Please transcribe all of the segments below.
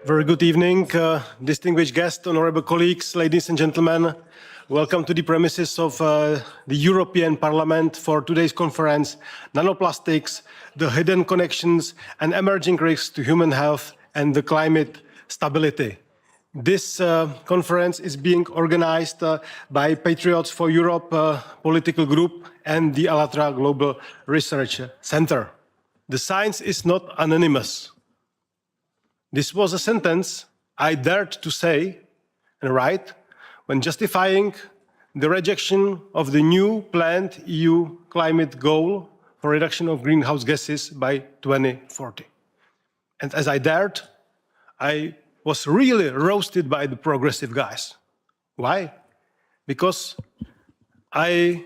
Very good evening, distinguished guests, honorable colleagues, ladies and gentlemen. Welcome to the premises of the European Parliament for today's conference, Nanoplastics, the Hidden Connections and Emerging Risks to Human Health and the Climate Stability. This conference is being organized by Patriots for Europe political group and the ALLATRA Global Research Center. The science is not anonymous. This was a sentence I dared to say and write when justifying the rejection of the new planned EU climate goal for reduction of greenhouse gases by 2040. And as I dared, I was really roasted by the progressive guys. Why? Because I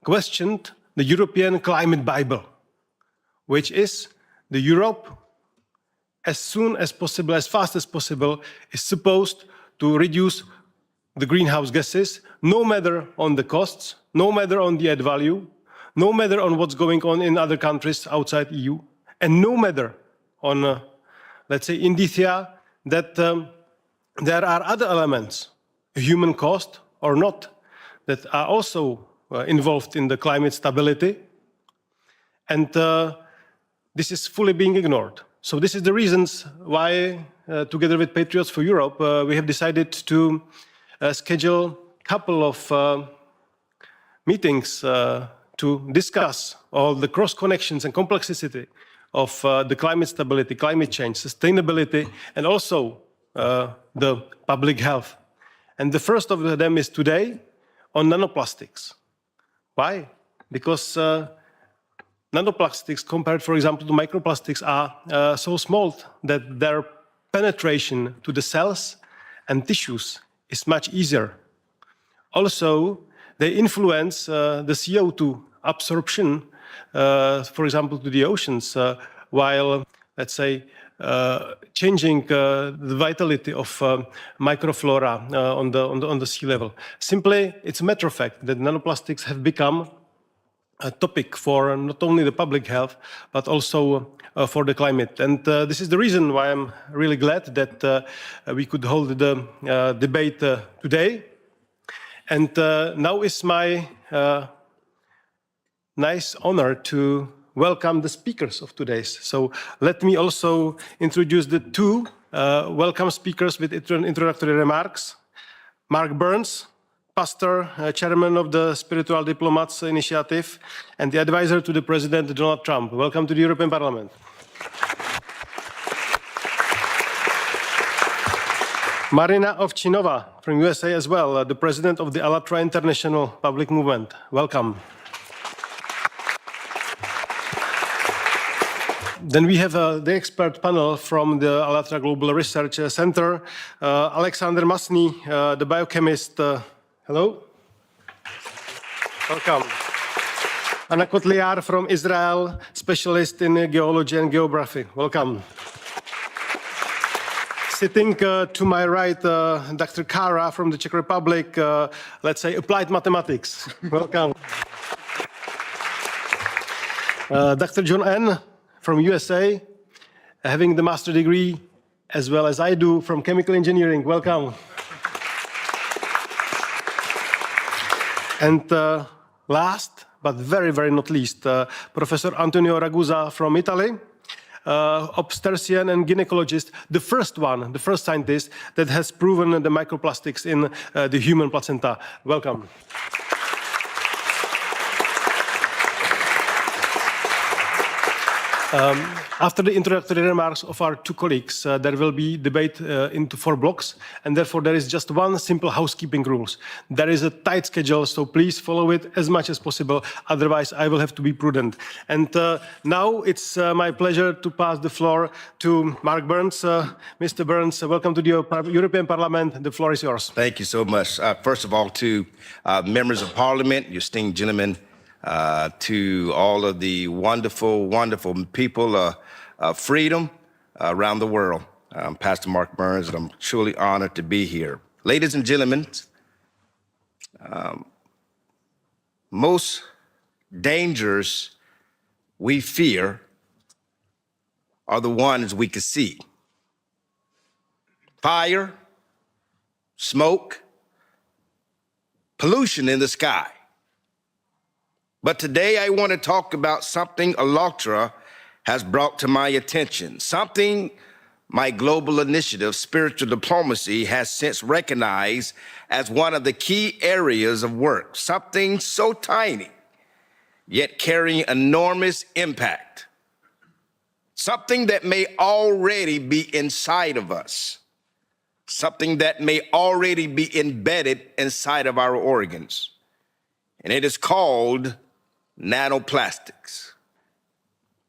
questioned the European Climate Bible, which is the Europe as soon as possible, as fast as possible, is supposed to reduce the greenhouse gases, no matter on the costs, no matter on the add value, no matter on what's going on in other countries outside EU, and no matter on, let's say, indicia that there are other elements, human cost or not, that are also involved in the climate stability. And this is fully being ignored. So this is the reasons why, together with Patriots for Europe, we have decided to schedule a couple of meetings to discuss all the cross connections and complexity of the climate stability, climate change, sustainability, and also the public health. And the first of them is today on nanoplastics. Why? Because nanoplastics, compared, for example, to microplastics, are so small that their penetration to the cells and tissues is much easier. Also, they influence the CO2 absorption, for example, to the oceans, while, let's say, changing the vitality of microflora on the sea level. Simply, it's a matter of fact that nanoplastics have become a topic for not only the public health, but also for the climate. And this is the reason why I'm really glad that we could hold the debate today. And now is my nice honor to welcome the speakers of today's. So let me also introduce the two welcome speakers with introductory remarks. Mark Burns, pastor, chairman of the Spiritual Diplomats Initiative, and the advisor to the President Donald Trump. Welcome to the European Parliament. Marina Ovchinova from USA as well, the president of the ALLATRA International Public Movement. Welcome. Then we have the expert panel from the ALLATRA Global Research Center. Alexander Masny, the biochemist. Hello. Welcome. Anna Kotliar from Israel, specialist in geology and geography. Welcome. Sitting to my right, Dr. Kara from the Czech Republic, let's say applied mathematics. Welcome. Dr. John N. from USA, having the master degree, as well as I do, from chemical engineering. Welcome. And last, but very, very not least, Professor Antonio Ragusa from Italy, obstetrician and gynecologist, the first scientist that has proven the microplastics in the human placenta. Welcome. After the introductory remarks of our two colleagues, there will be debate into 4 blocks, and therefore there is just one simple housekeeping rules. There is a tight schedule, so please follow it as much as possible, otherwise I will have to be prudent. And now it's my pleasure to pass the floor to Mark Burns. Mr. Burns, welcome to the European Parliament. The floor is yours. Thank you so much. First of all, to members of Parliament, your esteemed gentlemen, to all of the wonderful, wonderful people of freedom around the world. I'm Pastor Mark Burns, and I'm truly honored to be here. Ladies and gentlemen, most dangers we fear are the ones we can see. fire, smoke, pollution in the sky. But today I want to talk about something ALLATRA has brought to my attention, something my global initiative, spiritual diplomacy, has since recognized as one of the key areas of work, something so tiny, yet carrying enormous impact, something that may already be inside of us, something that may already be embedded inside of our organs, and it is called nanoplastics.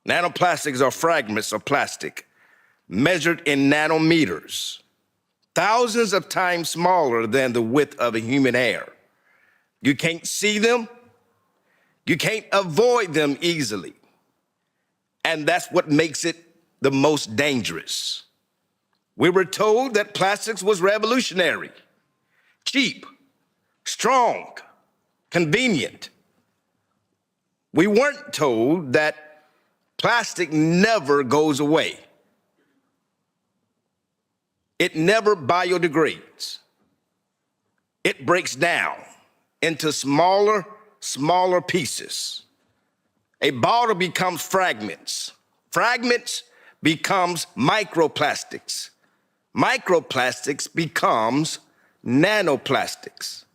Nanoplastics are fragments of plastic measured in nanometers, thousands of times smaller than the width of a human hair. You can't see them, you can't avoid them easily, and that's what makes it the most dangerous. We were told that plastics was revolutionary, cheap, strong, convenient. We weren't told that plastic never goes away. It never biodegrades. It breaks down into smaller pieces. A bottle becomes fragments. Fragments becomes microplastics. Microplastics becomes nanoplastics.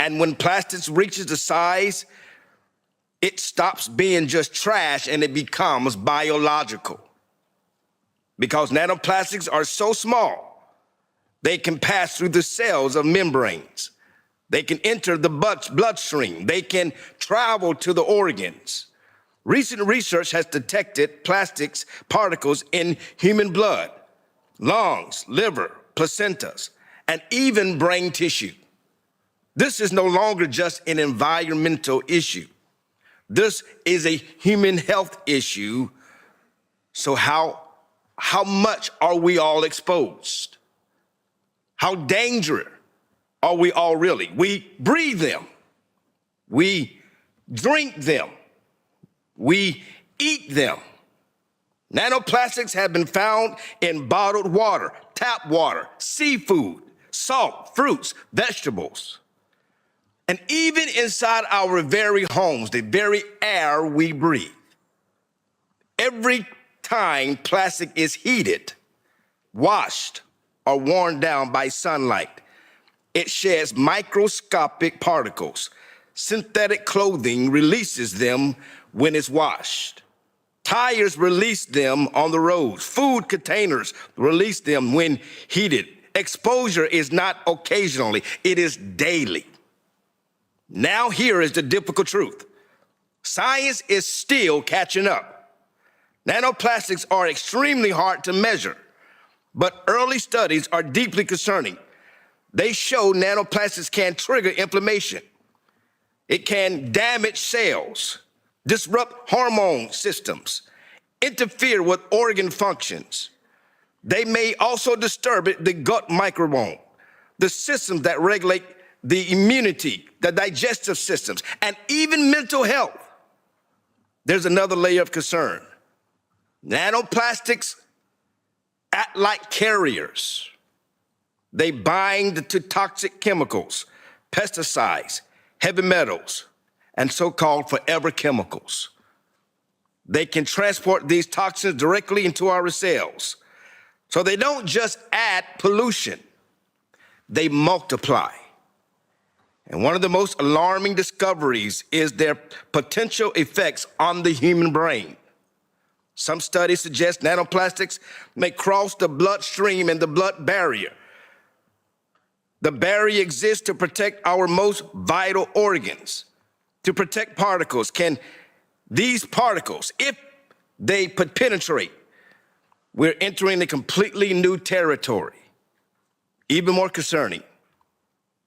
And when plastics reaches the size, it stops being just trash and it becomes biological. Because nanoplastics are so small, they can pass through the cells of membranes. They can enter the bloodstream. They can travel to the organs. Recent research has detected plastics particles in human blood, lungs, liver, placentas, and even brain tissue. This is no longer just an environmental issue. This is a human health issue. So how much are we all exposed? How dangerous are we all really? We breathe them. We drink them. We eat them. Nanoplastics have been found in bottled water, tap water, seafood, salt, fruits, vegetables, and even inside our very homes, the very air we breathe. Every time plastic is heated, washed, or worn down by sunlight, it sheds microscopic particles. Synthetic clothing releases them when it's washed. Tires release them on the roads. Food containers release them when heated. Exposure is not occasionally, it is daily. Now here is the difficult truth. Science is still catching up. Nanoplastics are extremely hard to measure, but early studies are deeply concerning. They show nanoplastics can trigger inflammation. It can damage cells, disrupt hormone systems, interfere with organ functions. They may also disturb the gut microbiome, the systems that regulate the immunity, the digestive systems, and even mental health. There's another layer of concern. Nanoplastics act like carriers. They bind to toxic chemicals, pesticides, heavy metals, and so-called forever chemicals. They can transport these toxins directly into our cells. So they don't just add pollution, they multiply. And one of the most alarming discoveries is their potential effects on the human brain. Some studies suggest nanoplastics may cross the bloodstream and the blood barrier. The barrier exists to protect our most vital organs, to protect particles. Can these particles, if they penetrate, we're entering a completely new territory. Even more concerning,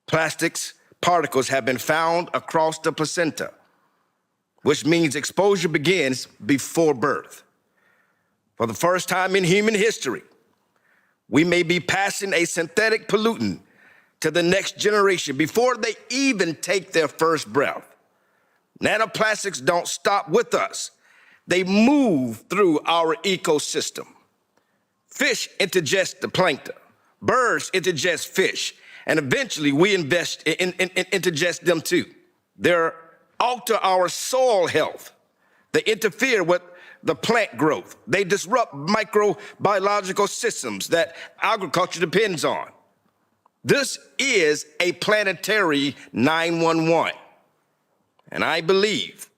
plastics particles have been found across the placenta, which means exposure begins before birth. For the first time in human history, we may be passing a synthetic pollutant to the next generation before they even take their first breath. Nanoplastics don't stop with us. They move through our ecosystem. Fish ingest the plankton. Birds ingest fish, and eventually we ingest them too. They alter our soil health. They interfere with the plant growth. They disrupt microbiological systems that agriculture depends on. This is a planetary 911. And I believe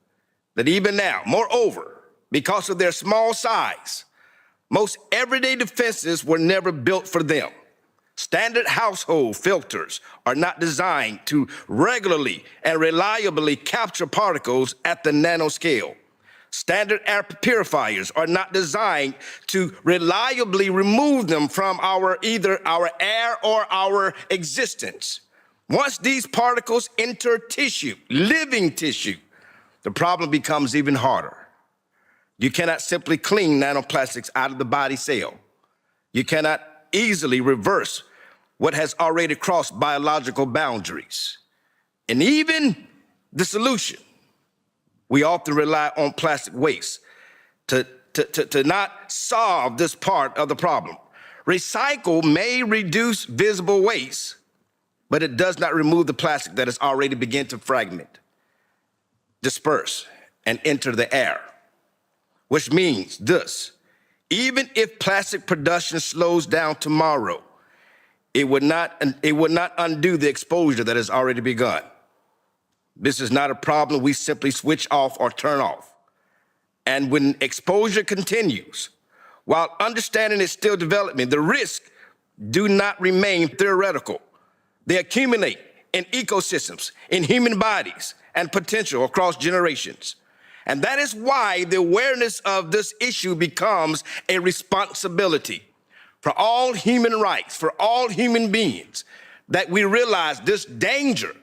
that even now, moreover, because of their small size, most everyday defenses were never built for them. Standard household filters are not designed to regularly and reliably capture particles at the nanoscale. Standard air purifiers are not designed to reliably remove them from either our air or our existence. Once these particles enter tissue, living tissue, the problem becomes even harder. You cannot simply clean nanoplastics out of the body cell. You cannot easily reverse what has already crossed biological boundaries. And even the solution, we often rely on plastic waste to not solve this part of the problem. Recycle may reduce visible waste, but it does not remove the plastic that has already begun to fragment, disperse, and enter the air. Which means this: even if plastic production slows down tomorrow, it would not undo the exposure that has already begun. This is not a problem we simply switch off or turn off. And when exposure continues, while understanding is still developing, the risks do not remain theoretical. They accumulate in ecosystems, in human bodies, and potential across generations. And that is why the awareness of this issue becomes a responsibility for all human rights, for all human beings, that we realize this danger.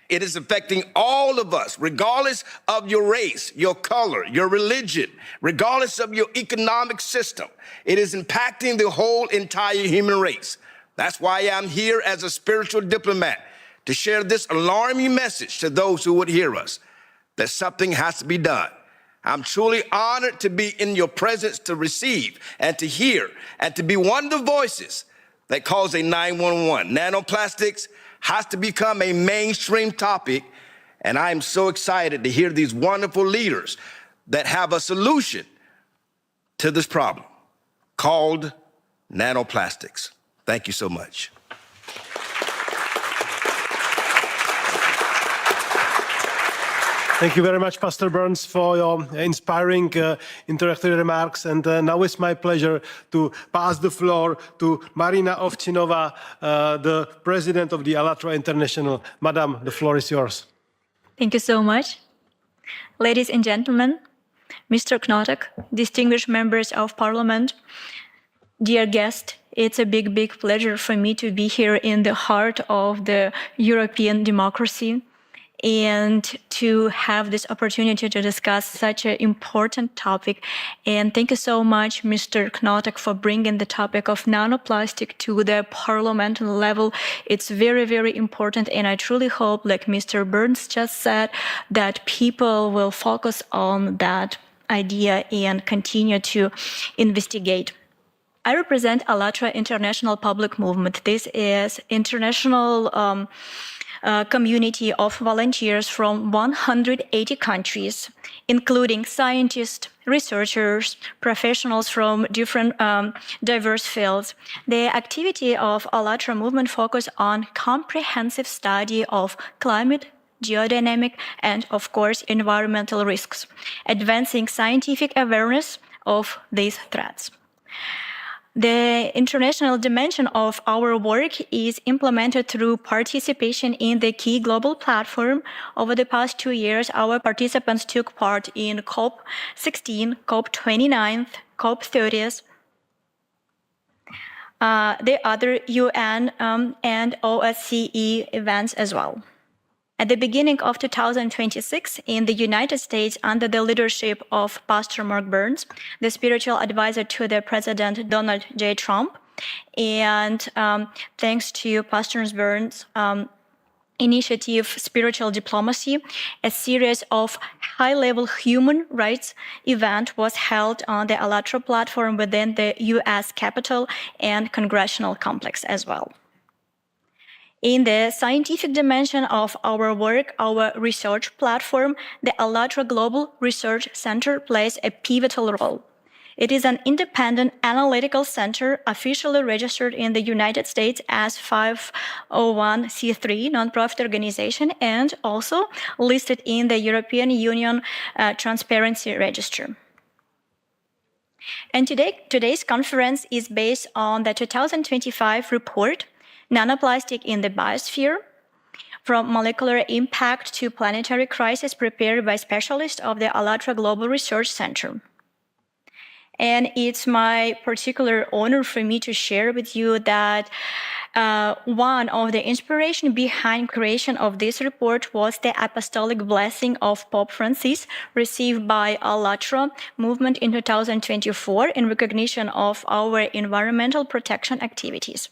It is affecting all of us, regardless of your race, your color, your religion, regardless of your economic system. It is impacting the whole entire human race. That's why I'm here as a spiritual diplomat, to share this alarming message to those who would hear us, that something has to be done. I'm truly honored to be in your presence to receive and to hear and to be one of the voices that calls a 911. Nanoplastics has to become a mainstream topic, and I am so excited to hear these wonderful leaders that have a solution to this problem called nanoplastics. Thank you so much. Thank you very much, Pastor Burns, for your inspiring introductory remarks. And now it's my pleasure to pass the floor to Marina Ovchinova, the president of the ALLATRA International. Madam, the floor is yours. Thank you so much. Ladies and gentlemen, Mr. Knotek, distinguished members of Parliament, dear guest, it's a big, big pleasure for me to be here in the heart of the European democracy and to have this opportunity to discuss such an important topic. And thank you so much, Mr. Knotek, for bringing the topic of nanoplastic to the parliamentary level. It's very, very important, and I truly hope, like Mr. Burns just said, that people will focus on that idea and continue to investigate. I represent ALLATRA International Public Movement. This is international community of volunteers from 180 countries, including scientists, researchers, professionals from different diverse fields. The activity of ALLATRA movement focus on comprehensive study of climate, geodynamic, and of course, environmental risks, advancing scientific awareness of these threats. The international dimension of our work is implemented through participation in the key global platform. Over the past 2 years, our participants took part in COP16, COP29, COP30, the other UN and OSCE events as well. At the beginning of 2026, in the United States, under the leadership of Pastor Mark Burns, the spiritual advisor to the President Donald J. Trump, and thanks to Pastor Burns, initiative Spiritual Diplomacy, a series of high-level human rights event was held on the ALLATRA platform within the US Capitol and Congressional Complex as well. In the scientific dimension of our work, our research platform, the ALLATRA Global Research Center plays a pivotal role. It is an independent analytical center officially registered in the United States as 501c3 nonprofit organization and also listed in the European Union Transparency Register. And today's conference is based on the 2025 report, Nanoplastic in the Biosphere, from molecular impact to planetary crisis, prepared by specialists of the ALLATRA Global Research Center. And it's my particular honor for me to share with you that one of the inspiration behind creation of this report was the apostolic blessing of Pope Francis received by ALLATRA movement in 2024 in recognition of our environmental protection activities.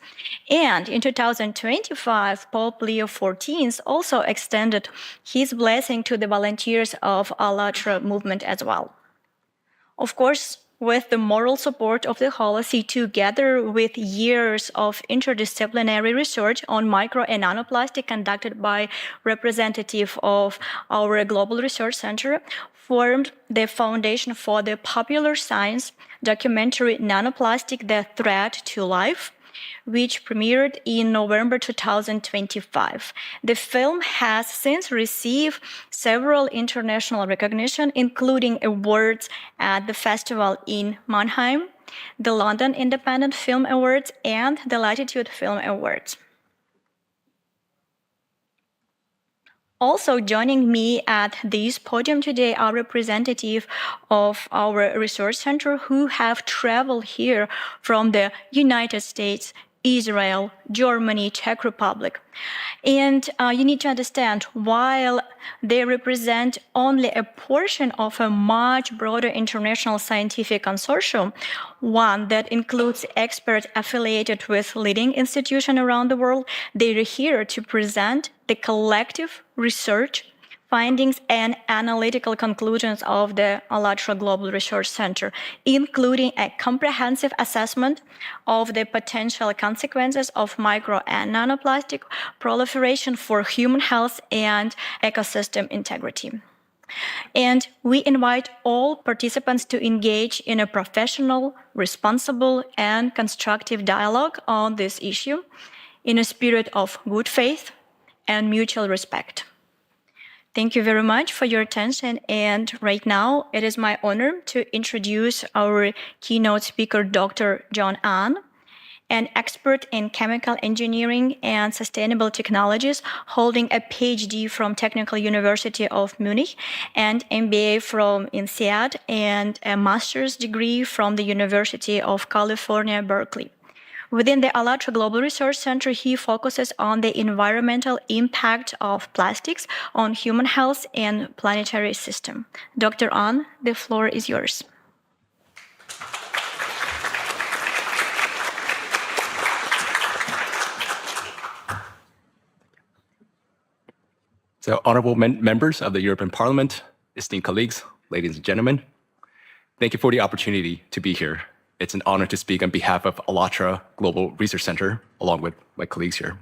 And in 2025, Pope Leo XIV also extended his blessing to the volunteers of ALLATRA movement as well. Of course, with the moral support of the Holy See, together with years of interdisciplinary research on micro and nanoplastic conducted by representative of our Global Research Center, formed the foundation for the popular science documentary Nanoplastic: The Threat to Life, which premiered in November 2025. The film has since received several international recognition, including awards at the festival in Mannheim, the London Independent Film Awards, and the Latitude Film Awards. Also joining me at this podium today are representatives of our research center who have traveled here from the United States, Israel, Germany, Czech Republic. And you need to understand, while they represent only a portion of a much broader international scientific consortium, one that includes experts affiliated with leading institutions around the world, they are here to present the collective research findings and analytical conclusions of the ALLATRA Global Research Center, including a comprehensive assessment of the potential consequences of micro and nanoplastic proliferation for human health and ecosystem integrity. And we invite all participants to engage in a professional, responsible, and constructive dialogue on this issue in a spirit of good faith and mutual respect. Thank you very much for your attention, and right now it is my honor to introduce our keynote speaker, Dr. John Ahn, an expert in chemical engineering and sustainable technologies, holding a PhD from Technical University of Munich and MBA from INSEAD and a master's degree from the University of California, Berkeley. Within the ALLATRA Global Research Center, he focuses on the environmental impact of plastics on human health and planetary system. Dr. Ahn, the floor is yours. So, honorable members of the European Parliament, esteemed colleagues, ladies and gentlemen, thank you for the opportunity to be here. It's an honor to speak on behalf of ALLATRA Global Research Center, along with my colleagues here.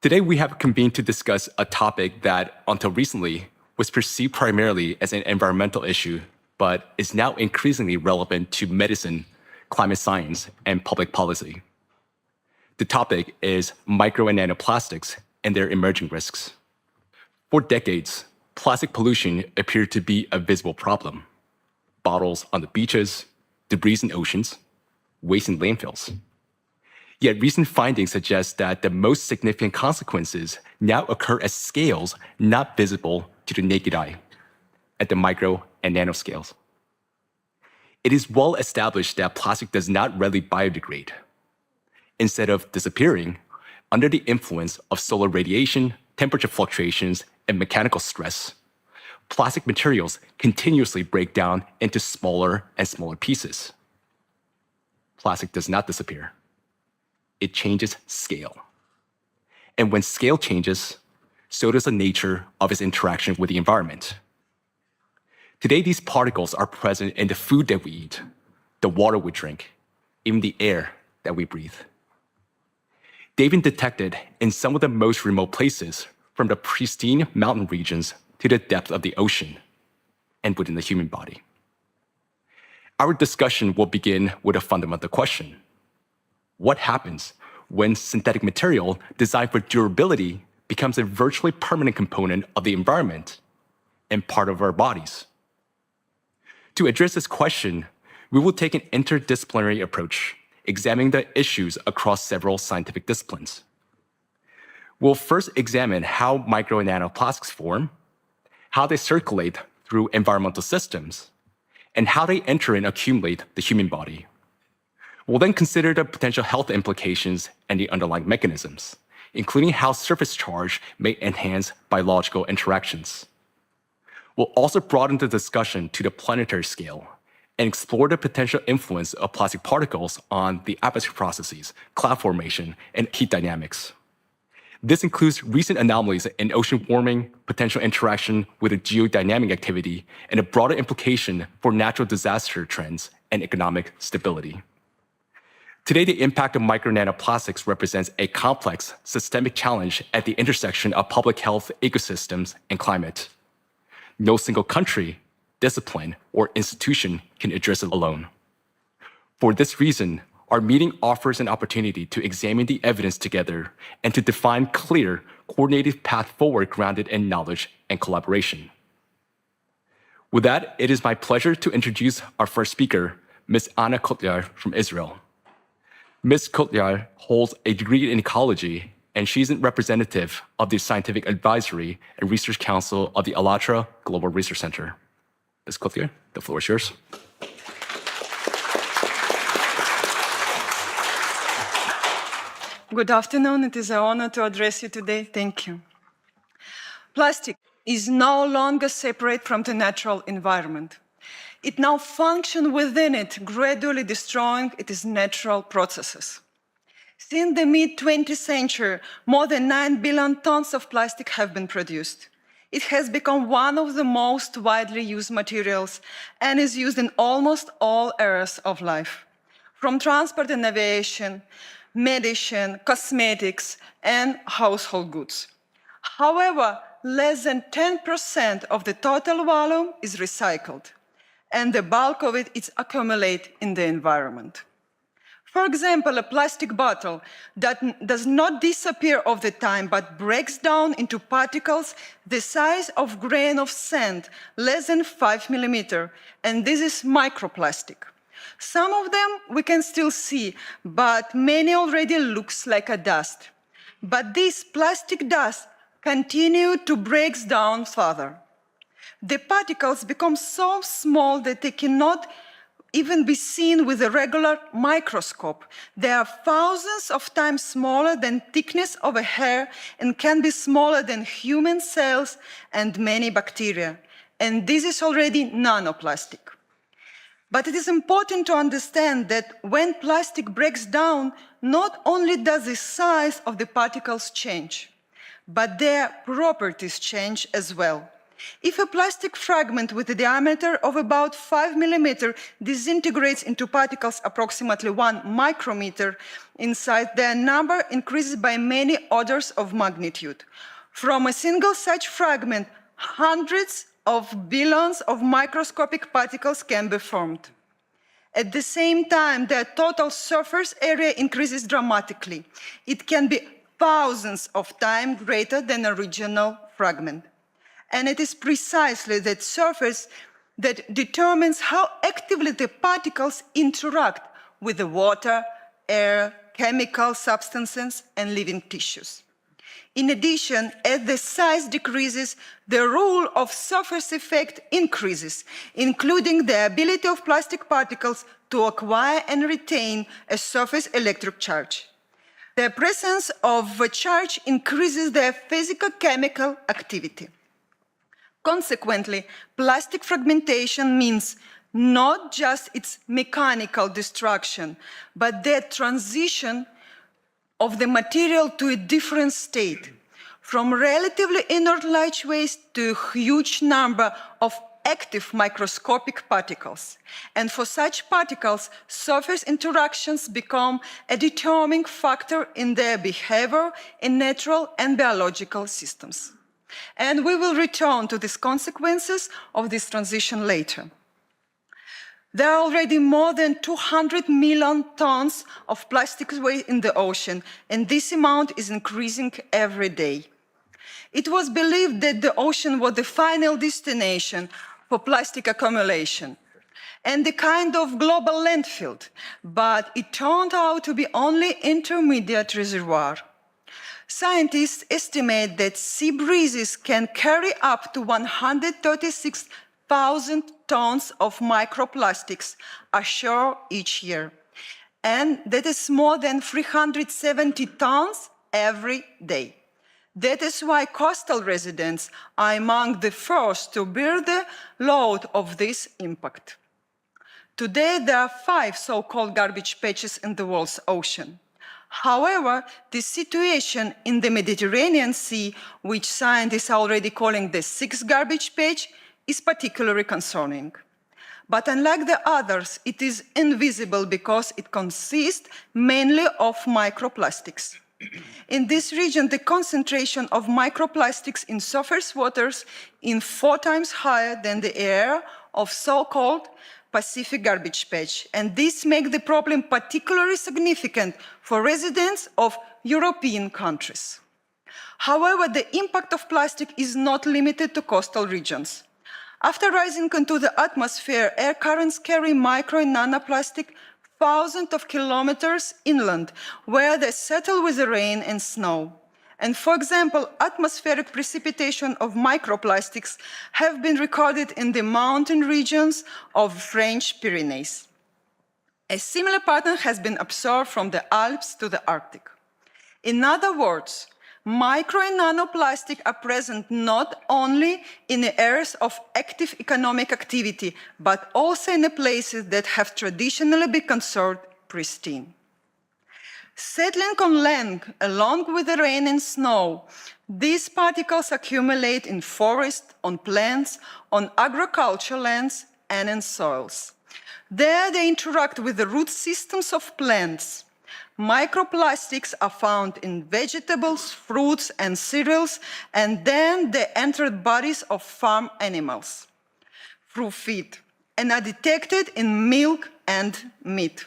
Today, we have convened to discuss a topic that, until recently, was perceived primarily as an environmental issue, but is now increasingly relevant to medicine, climate science, and public policy. The topic is micro and nanoplastics and their emerging risks. For decades, plastic pollution appeared to be a visible problem. Bottles on the beaches, debris in oceans, waste in landfills. Yet recent findings suggest that the most significant consequences now occur at scales not visible to the naked eye, at the micro and nanoscales. It is well established that plastic does not readily biodegrade. Instead of disappearing, under the influence of solar radiation, temperature fluctuations, and mechanical stress, plastic materials continuously break down into smaller and smaller pieces. Plastic does not disappear. It changes scale. And when scale changes, so does the nature of its interaction with the environment. Today, these particles are present in the food that we eat, the water we drink, even the air that we breathe. They've been detected in some of the most remote places, from the pristine mountain regions to the depth of the ocean and within the human body. Our discussion will begin with a fundamental question. What happens when synthetic material designed for durability becomes a virtually permanent component of the environment and part of our bodies? To address this question, we will take an interdisciplinary approach, examining the issues across several scientific disciplines. We'll first examine how micro and nanoplastics form, how they circulate through environmental systems, and how they enter and accumulate the human body. We'll then consider the potential health implications and the underlying mechanisms, including how surface charge may enhance biological interactions. We'll also broaden the discussion to the planetary scale and explore the potential influence of plastic particles on the atmospheric processes, cloud formation, and heat dynamics. This includes recent anomalies in ocean warming, potential interaction with a geodynamic activity, and a broader implication for natural disaster trends and economic stability. Today, the impact of micro nanoplastics represents a complex, systemic challenge at the intersection of public health, ecosystems, and climate. No single country, discipline, or institution can address it alone. For this reason, our meeting offers an opportunity to examine the evidence together and to define clear, coordinated path forward grounded in knowledge and collaboration. With that, it is my pleasure to introduce our first speaker, Ms. Anna Kotyar from Israel. Ms. Kotyar holds a degree in ecology, and she's a representative of the Scientific Advisory and Research Council of the ALLATRA Global Research Center. Ms. Kotyar, the floor is yours. Good afternoon. It is an honor to address you today. Thank you. Plastic is no longer separate from the natural environment. It now functions within it, gradually destroying its natural processes. Since the mid-20th century, more than 9 billion tons of plastic have been produced. It has become one of the most widely used materials and is used in almost all areas of life, from transport and aviation, medicine, cosmetics, and household goods. However, less than 10% of the total volume is recycled, and the bulk of it is accumulated in the environment. For example, a plastic bottle that does not disappear over the time but breaks down into particles the size of a grain of sand, less than 5 millimeters, and this is microplastic. Some of them we can still see, but many already looks like a dust. But this plastic dust continues to break down further. The particles become so small that they cannot even be seen with a regular microscope. They are thousands of times smaller than thickness of a hair and can be smaller than human cells and many bacteria. And this is already nanoplastic. But it is important to understand that when plastic breaks down, not only does the size of the particles change, but their properties change as well. If a plastic fragment with a diameter of about 5 millimeters disintegrates into particles approximately 1 micrometer in size, their number increases by many orders of magnitude. From a single such fragment, hundreds of billions of microscopic particles can be formed. At the same time, their total surface area increases dramatically. It can be thousands of times greater than an original fragment. And it is precisely that surface that determines how actively the particles interact with the water, air, chemical substances, and living tissues. In addition, as the size decreases, the role of surface effect increases, including the ability of plastic particles to acquire and retain a surface electric charge. The presence of a charge increases their physical-chemical activity. Consequently, plastic fragmentation means not just its mechanical destruction, but their transition of the material to a different state, from relatively inert light waste to a huge number of active microscopic particles. And for such particles, surface interactions become a determining factor in their behavior in natural and biological systems. And we will return to these consequences of this transition later. There are already more than 200 million tons of plastic waste in the ocean, and this amount is increasing every day. It was believed that the ocean was the final destination for plastic accumulation and the kind of global landfill, but it turned out to be only intermediate reservoir. Scientists estimate that sea breezes can carry up to 136,000 tons of microplastics ashore each year, and that is more than 370 tons every day. That is why coastal residents are among the first to bear the load of this impact. Today, there are 5 so-called garbage patches in the world's ocean. However, the situation in the Mediterranean Sea, which scientists are already calling the 6th garbage patch, is particularly concerning. But unlike the others, it is invisible because it consists mainly of microplastics. In this region, the concentration of microplastics in surface waters is 4 times higher than the area of so-called Pacific garbage patch, and this makes the problem particularly significant for residents of European countries. However, the impact of plastic is not limited to coastal regions. After rising into the atmosphere, air currents carry micro and nanoplastic thousands of kilometers inland, where they settle with the rain and snow. And for example, atmospheric precipitation of microplastics have been recorded in the mountain regions of French Pyrenees. A similar pattern has been observed from the Alps to the Arctic. In other words, micro and nanoplastic are present not only in the areas of active economic activity, but also in the places that have traditionally been considered pristine. Settling on land along with the rain and snow, these particles accumulate in forests, on plants, on agricultural lands, and in soils. There they interact with the root systems of plants. Microplastics are found in vegetables, fruits, and cereals, and then they enter the bodies of farm animals through feed and are detected in milk and meat.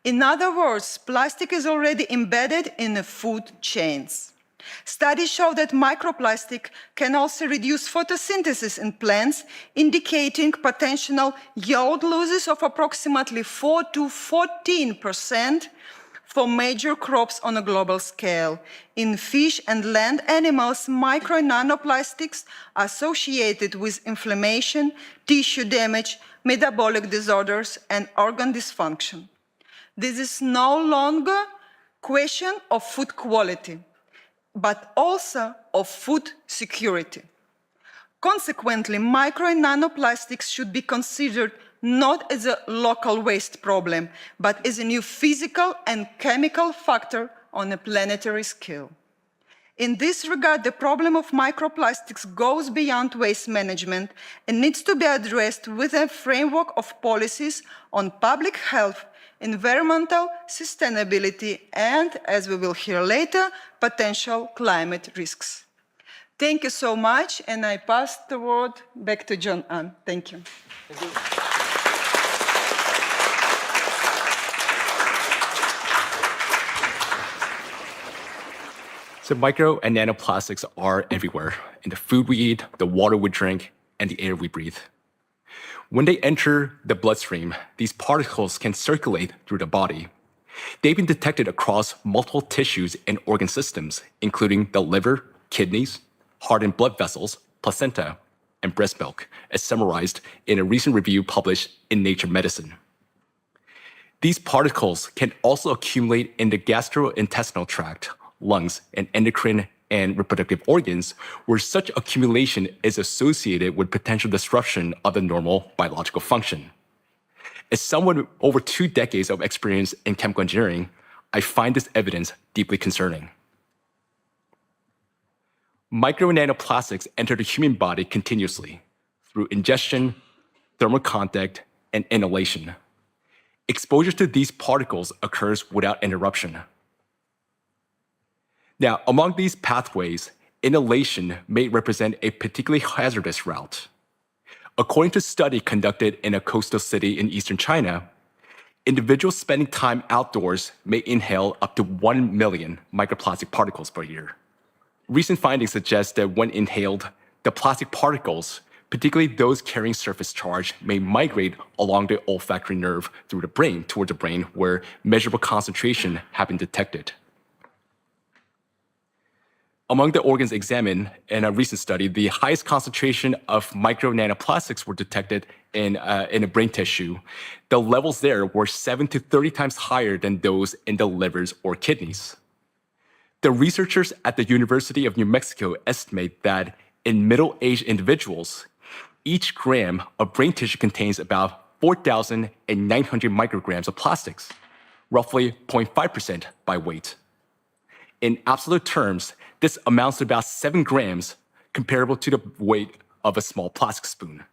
In other words, plastic is already embedded in the food chains. Studies show that microplastic can also reduce photosynthesis in plants, indicating potential yield losses of approximately 4 to 14% for major crops on a global scale. In fish and land animals, micro and nanoplastics are associated with inflammation, tissue damage, metabolic disorders, and organ dysfunction. This is no longer a question of food quality, but also of food security. Consequently, micro and nanoplastics should be considered not as a local waste problem, but as a new physical and chemical factor on a planetary scale. In this regard, the problem of microplastics goes beyond waste management and needs to be addressed with a framework of policies on public health, environmental sustainability, and, as we will hear later, potential climate risks. Thank you so much, and I pass the word back to John Ann. Thank you. Thank you. So micro and nanoplastics are everywhere, in the food we eat, the water we drink, and the air we breathe. When they enter the bloodstream, these particles can circulate through the body. They've been detected across multiple tissues and organ systems, including the liver, kidneys, heart and blood vessels, placenta, and breast milk, as summarized in a recent review published in Nature Medicine. These particles can also accumulate in the gastrointestinal tract, lungs, and endocrine and reproductive organs, where such accumulation is associated with potential disruption of the normal biological function. As someone with over 2 decades of experience in chemical engineering, I find this evidence deeply concerning. Micro nanoplastics enter the human body continuously through ingestion, thermal contact, and inhalation. Exposure to these particles occurs without interruption. Now, among these pathways, inhalation may represent a particularly hazardous route. According to a study conducted in a coastal city in eastern China, individuals spending time outdoors may inhale up to 1 million microplastic particles per year. Recent findings suggest that when inhaled, the plastic particles, particularly those carrying surface charge, may migrate along the olfactory nerve through the brain towards the brain where measurable concentration have been detected. Among the organs examined in a recent study, the highest concentration of micro nanoplastics were detected in a brain tissue. The levels there were 7 to 30 times higher than those in the livers or kidneys. The researchers at the University of New Mexico estimate that in middle-aged individuals, each gram of brain tissue contains about 4,900 micrograms of plastics, roughly 0.5% by weight. In absolute terms, this amounts to about 7 grams, comparable to the weight of a small plastic spoon.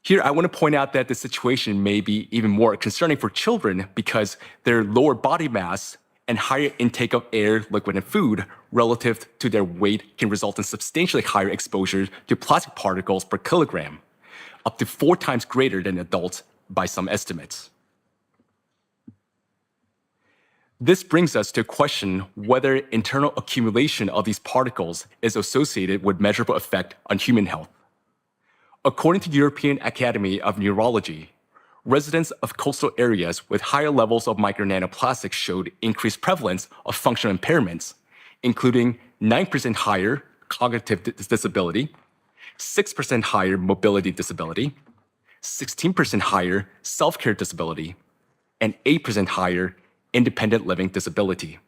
Here, I want to point out that the situation may be even more concerning for children because their lower body mass and higher intake of air, liquid, and food relative to their weight can result in substantially higher exposure to plastic particles per kilogram, up to 4 times greater than adults by some estimates. This brings us to question whether internal accumulation of these particles is associated with measurable effect on human health. According to the European Academy of Neurology, residents of coastal areas with higher levels of micro nanoplastics showed increased prevalence of functional impairments, including 9% higher cognitive disability, 6% higher mobility disability, 16% higher self-care disability, and 8% higher independent living disability.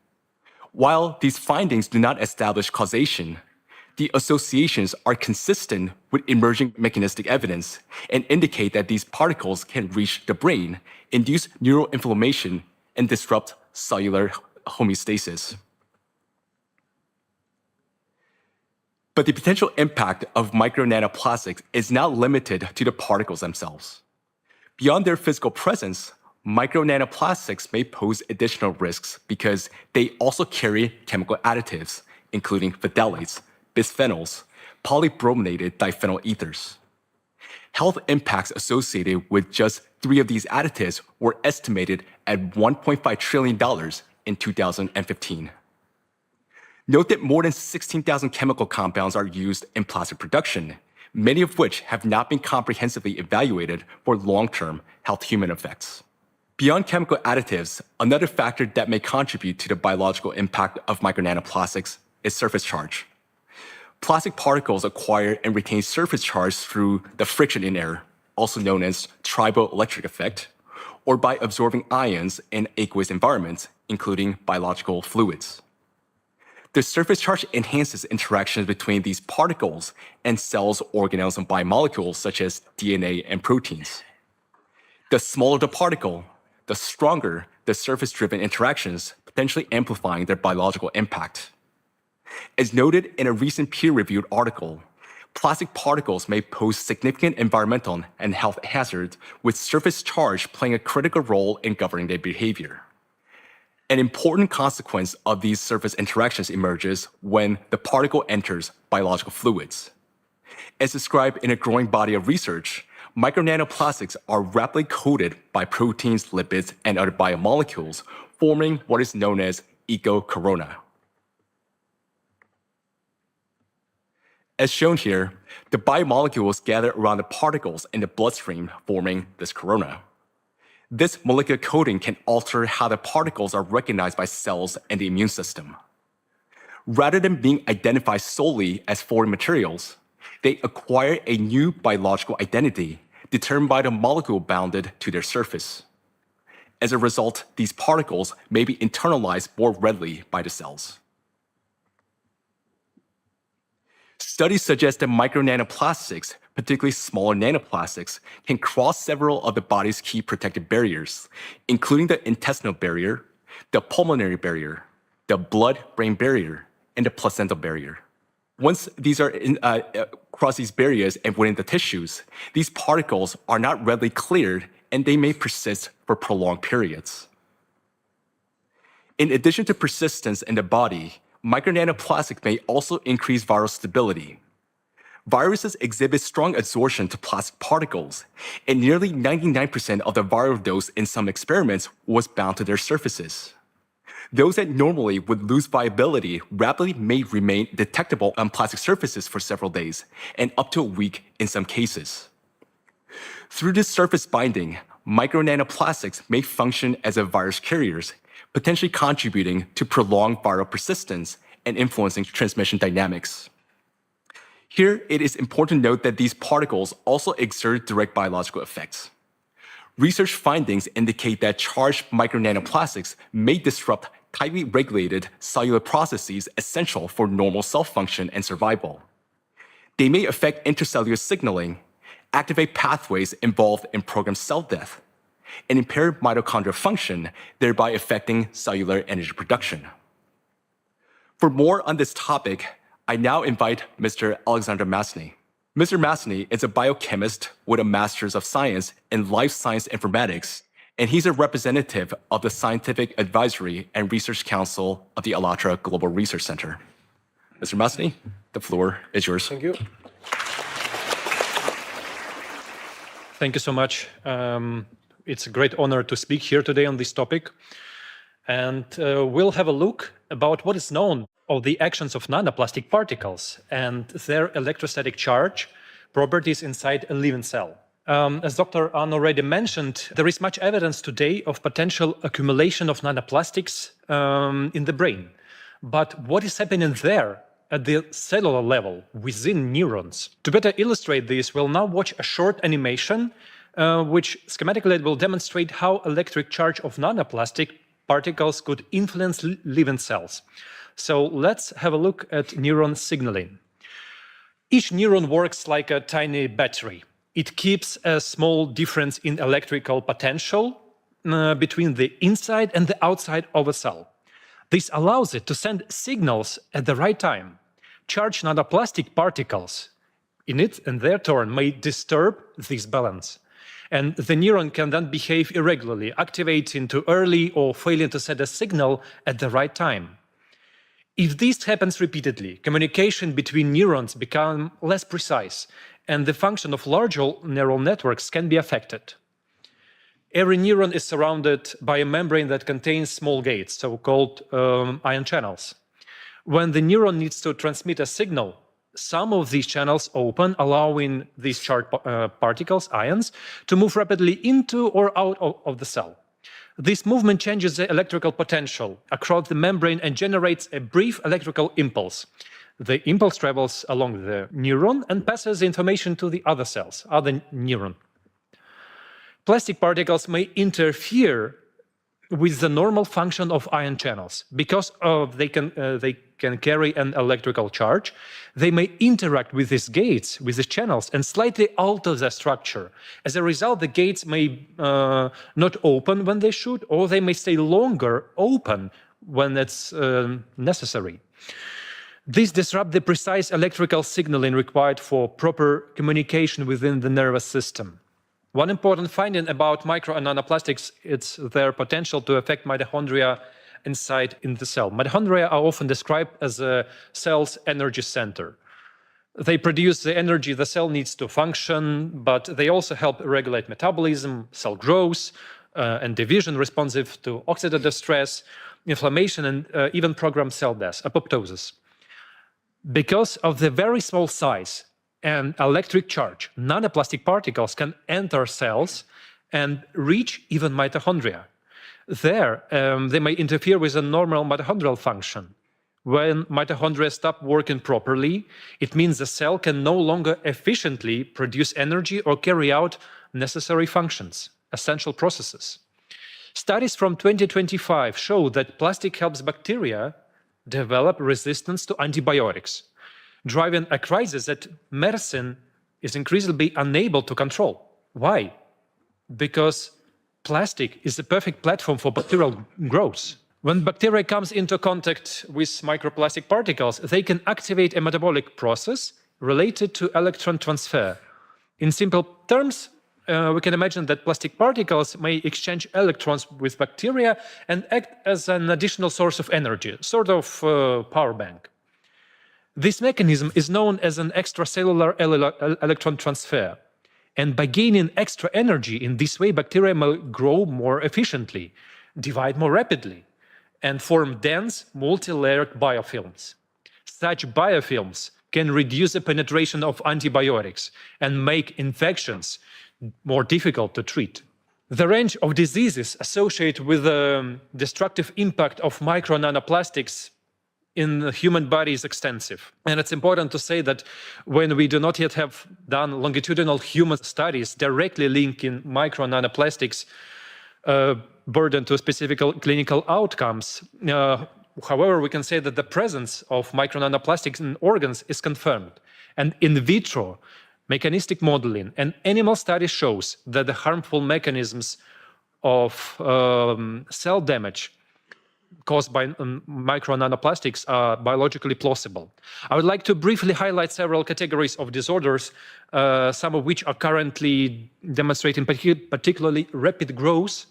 While these findings do not establish causation, the associations are consistent with emerging mechanistic evidence and indicate that these particles can reach the brain, induce neuroinflammation, and disrupt cellular homeostasis. But the potential impact of micro nanoplastics is not limited to the particles themselves. Beyond their physical presence, micro nanoplastics may pose additional risks because they also carry chemical additives, including phthalates, bisphenols, polybrominated diphenyl ethers. Health impacts associated with just 3 of these additives were estimated at $1.5 trillion in 2015. Note that more than 16,000 chemical compounds are used in plastic production, many of which have not been comprehensively evaluated for long-term health human effects. Beyond chemical additives, another factor that may contribute to the biological impact of micro nanoplastics is surface charge. Plastic particles acquire and retain surface charge through the friction in air, also known as triboelectric effect, or by absorbing ions in aqueous environments, including biological fluids. The surface charge enhances interactions between these particles and cells, organelles, and biomolecules such as DNA and proteins. The smaller the particle, the stronger the surface-driven interactions, potentially amplifying their biological impact. As noted in a recent peer-reviewed article, plastic particles may pose significant environmental and health hazards, with surface charge playing a critical role in governing their behavior. An important consequence of these surface interactions emerges when the particle enters biological fluids. As described in a growing body of research, micro nanoplastics are rapidly coated by proteins, lipids, and other biomolecules, forming what is known as eco-corona. As shown here, the biomolecules gather around the particles in the bloodstream, forming this corona. This molecular coating can alter how the particles are recognized by cells and the immune system. Rather than being identified solely as foreign materials, they acquire a new biological identity determined by the molecule bounded to their surface. As a result, these particles may be internalized more readily by the cells. Studies suggest that micro nanoplastics, particularly smaller nanoplastics, can cross several of the body's key protective barriers, including the intestinal barrier, the pulmonary barrier, the blood-brain barrier, and the placental barrier. Once these are cross these barriers and within the tissues, these particles are not readily cleared and they may persist for prolonged periods. In addition to persistence in the body, micronanoplastics may also increase viral stability. Viruses exhibit strong adsorption to plastic particles, and nearly 99% of the viral dose in some experiments was bound to their surfaces. Those that normally would lose viability rapidly may remain detectable on plastic surfaces for several days, and up to a week in some cases. Through this surface binding, micronanoplastics may function as a virus carriers, potentially contributing to prolonged viral persistence and influencing transmission dynamics. Here, it is important to note that these particles also exert direct biological effects. Research findings indicate that charged micronanoplastics may disrupt tightly regulated cellular processes essential for normal cell function and survival. They may affect intercellular signaling, activate pathways involved in programmed cell death, and impair mitochondrial function, thereby affecting cellular energy production. For more on this topic, I now invite Mr. Alexander Masny. Mr. Masny is a biochemist with a Master's of Science in Life Science Informatics, and he's a representative of the Scientific Advisory and Research Council of the ALLATRA Global Research Center. Mr. Masny, the floor is yours. Thank you. Thank you so much. It's a great honor to speak here today on this topic. And we'll have a look about what is known of the actions of nanoplastic particles and their electrostatic charge properties inside a living cell. As Dr. Ann already mentioned, there is much evidence today of potential accumulation of nanoplastics in the brain. But what is happening there at the cellular level within neurons? To better illustrate this, we'll now watch a short animation which schematically will demonstrate how electric charge of nanoplastic particles could influence living cells. So let's have a look at neuron signaling. Each neuron works like a tiny battery. It keeps a small difference in electrical potential between the inside and the outside of a cell. This allows it to send signals at the right time. Charged nanoplastic particles in it, in their turn, may disturb this balance. And the neuron can then behave irregularly, activating too early or failing to set a signal at the right time. If this happens repeatedly, communication between neurons becomes less precise, and the function of larger neural networks can be affected. Every neuron is surrounded by a membrane that contains small gates, so-called ion channels. When the neuron needs to transmit a signal, some of these channels open, allowing these charged particles, ions, to move rapidly into or out of the cell. This movement changes the electrical potential across the membrane and generates a brief electrical impulse. The impulse travels along the neuron and passes the information to the other cells, other neuron. Plastic particles may interfere with the normal function of ion channels. Because they can carry an electrical charge, they may interact with these gates, with the channels, and slightly alter their structure. As a result, the gates may not open when they should, or they may stay longer open when it's necessary. This disrupts the precise electrical signaling required for proper communication within the nervous system. One important finding about micro and nanoplastics is their potential to affect mitochondria inside in the cell. Mitochondria are often described as a cell's energy center. They produce the energy the cell needs to function, but they also help regulate metabolism, cell growth, and division responsive to oxidative stress, inflammation, and even program cell death, apoptosis. Because of the very small size and electric charge, nanoplastic particles can enter cells and reach even mitochondria. There, they may interfere with a normal mitochondrial function. When mitochondria stop working properly, it means the cell can no longer efficiently produce energy or carry out necessary functions, essential processes. Studies from 2025 show that plastic helps bacteria develop resistance to antibiotics. driving a crisis that medicine is increasingly unable to control. Why? Because plastic is the perfect platform for bacterial growth. When bacteria comes into contact with microplastic particles, they can activate a metabolic process related to electron transfer. In simple terms, we can imagine that plastic particles may exchange electrons with bacteria and act as an additional source of energy, sort of power bank. This mechanism is known as an extracellular electron transfer. And by gaining extra energy in this way, bacteria may grow more efficiently, divide more rapidly, and form dense, multi-layered biofilms. Such biofilms can reduce the penetration of antibiotics and make infections more difficult to treat. The range of diseases associated with the destructive impact of micro nanoplastics in the human body is extensive. And it's important to say that when we do not yet have done longitudinal human studies directly linking micro nanoplastics burden to specific clinical outcomes, however, we can say that the presence of micro nanoplastics in organs is confirmed. And in vitro mechanistic modeling and animal studies shows that the harmful mechanisms of cell damage caused by micro nanoplastics are biologically plausible. I would like to briefly highlight several categories of disorders, some of which are currently demonstrating particularly rapid growth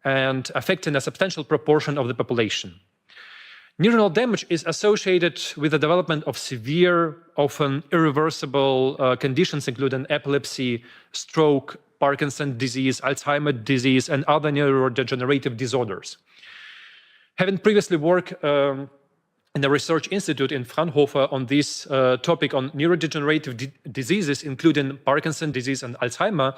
and affecting a substantial proportion of the population. Neuronal damage is associated with the development of severe, often irreversible conditions, including epilepsy, stroke, Parkinson's disease, Alzheimer's disease, and other neurodegenerative disorders. Having previously worked in a research institute in Fraunhofer on this topic on neurodegenerative diseases, including Parkinson's disease and Alzheimer,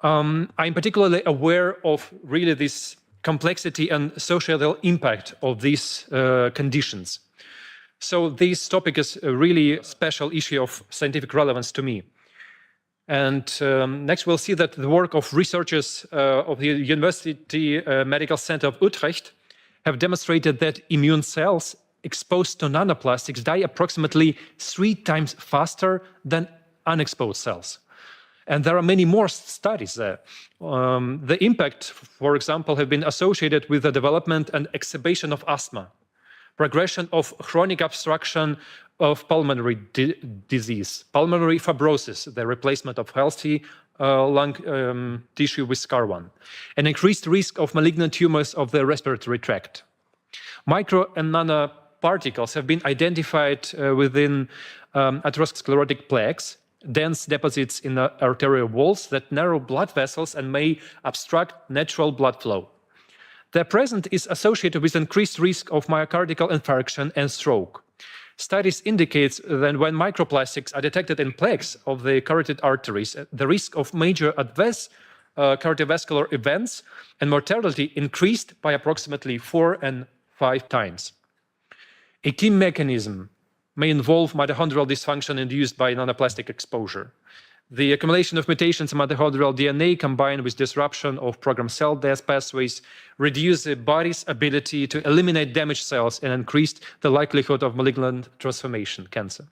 I'm particularly aware of really this complexity and social impact of these conditions. So this topic is a really special issue of scientific relevance to me. And next we'll see that the work of researchers of the University Medical Center of Utrecht have demonstrated that immune cells exposed to nanoplastics die approximately 3 times faster than unexposed cells. And there are many more studies there. The impact, for example, have been associated with the development and exacerbation of asthma, progression of chronic obstruction of pulmonary disease, pulmonary fibrosis, the replacement of healthy lung tissue with SCAR1, an increased risk of malignant tumors of the respiratory tract. Micro and nanoparticles have been identified within atherosclerotic plaques, dense deposits in the arterial walls that narrow blood vessels and may obstruct natural blood flow. Their presence is associated with increased risk of myocardial infarction and stroke. Studies indicate that when microplastics are detected in plaques of the carotid arteries, the risk of major adverse cardiovascular events and mortality increased by approximately 4 and 5 times. A key mechanism may involve mitochondrial dysfunction induced by nanoplastic exposure. The accumulation of mutations in mitochondrial DNA combined with disruption of programmed cell death pathways reduce the body's ability to eliminate damaged cells and increase the likelihood of malignant transformation, cancer.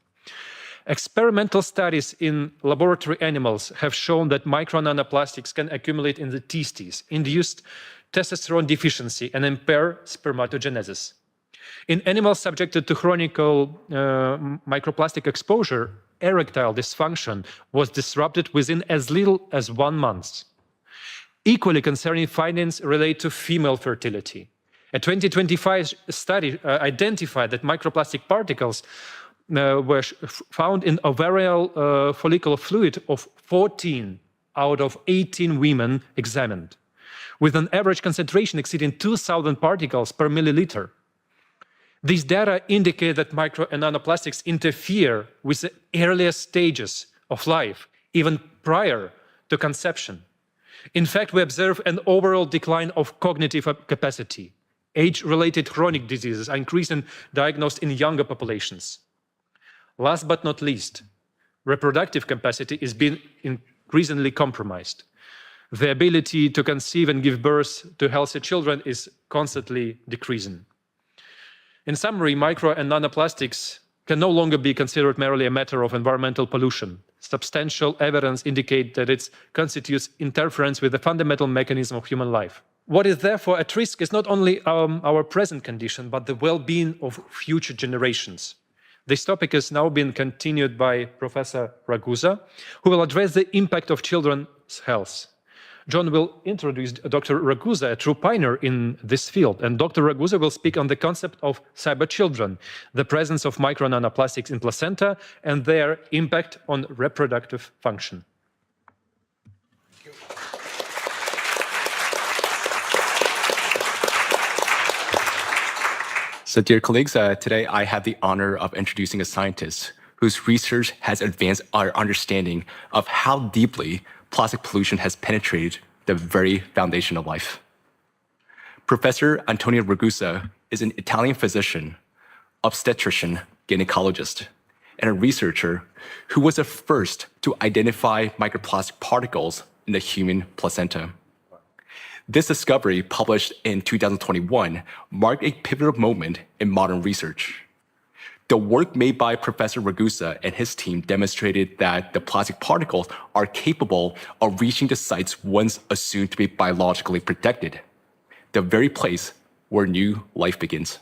Experimental studies in laboratory animals have shown that micro nanoplastics can accumulate in the testes, induce testosterone deficiency, and impair spermatogenesis. In animals subjected to chronic microplastic exposure, erectile dysfunction was disrupted within as little as 1 month. Equally concerning findings relate to female fertility. A 2025 study identified that microplastic particles were found in ovarian follicular fluid of 14 out of 18 women examined, with an average concentration exceeding 2,000 particles per milliliter. These data indicate that micro and nanoplastics interfere with the earliest stages of life, even prior to conception. In fact, we observe an overall decline of cognitive capacity. Age-related chronic diseases are increasingly diagnosed in younger populations. Last but not least, reproductive capacity is being increasingly compromised. The ability to conceive and give birth to healthy children is constantly decreasing. In summary, micro and nanoplastics can no longer be considered merely a matter of environmental pollution. Substantial evidence indicates that it constitutes interference with the fundamental mechanism of human life. What is therefore at risk is not only our present condition, but the well-being of future generations. This topic has now been continued by Professor Ragusa, who will address the impact of children's health. John will introduce Dr. Ragusa, a true pioneer in this field, and Dr. Ragusa will speak on the concept of cyber children, the presence of micro nanoplastics in placenta, and their impact on reproductive function. So dear colleagues, today I have the honor of introducing a scientist whose research has advanced our understanding of how deeply plastic pollution has penetrated the very foundation of life. Professor Antonio Ragusa is an Italian physician, obstetrician, gynecologist, and a researcher who was the first to identify microplastic particles in the human placenta. This discovery, published in 2021, marked a pivotal moment in modern research. The work made by Professor Ragusa and his team demonstrated that the plastic particles are capable of reaching the sites once assumed to be biologically protected, the very place where new life begins.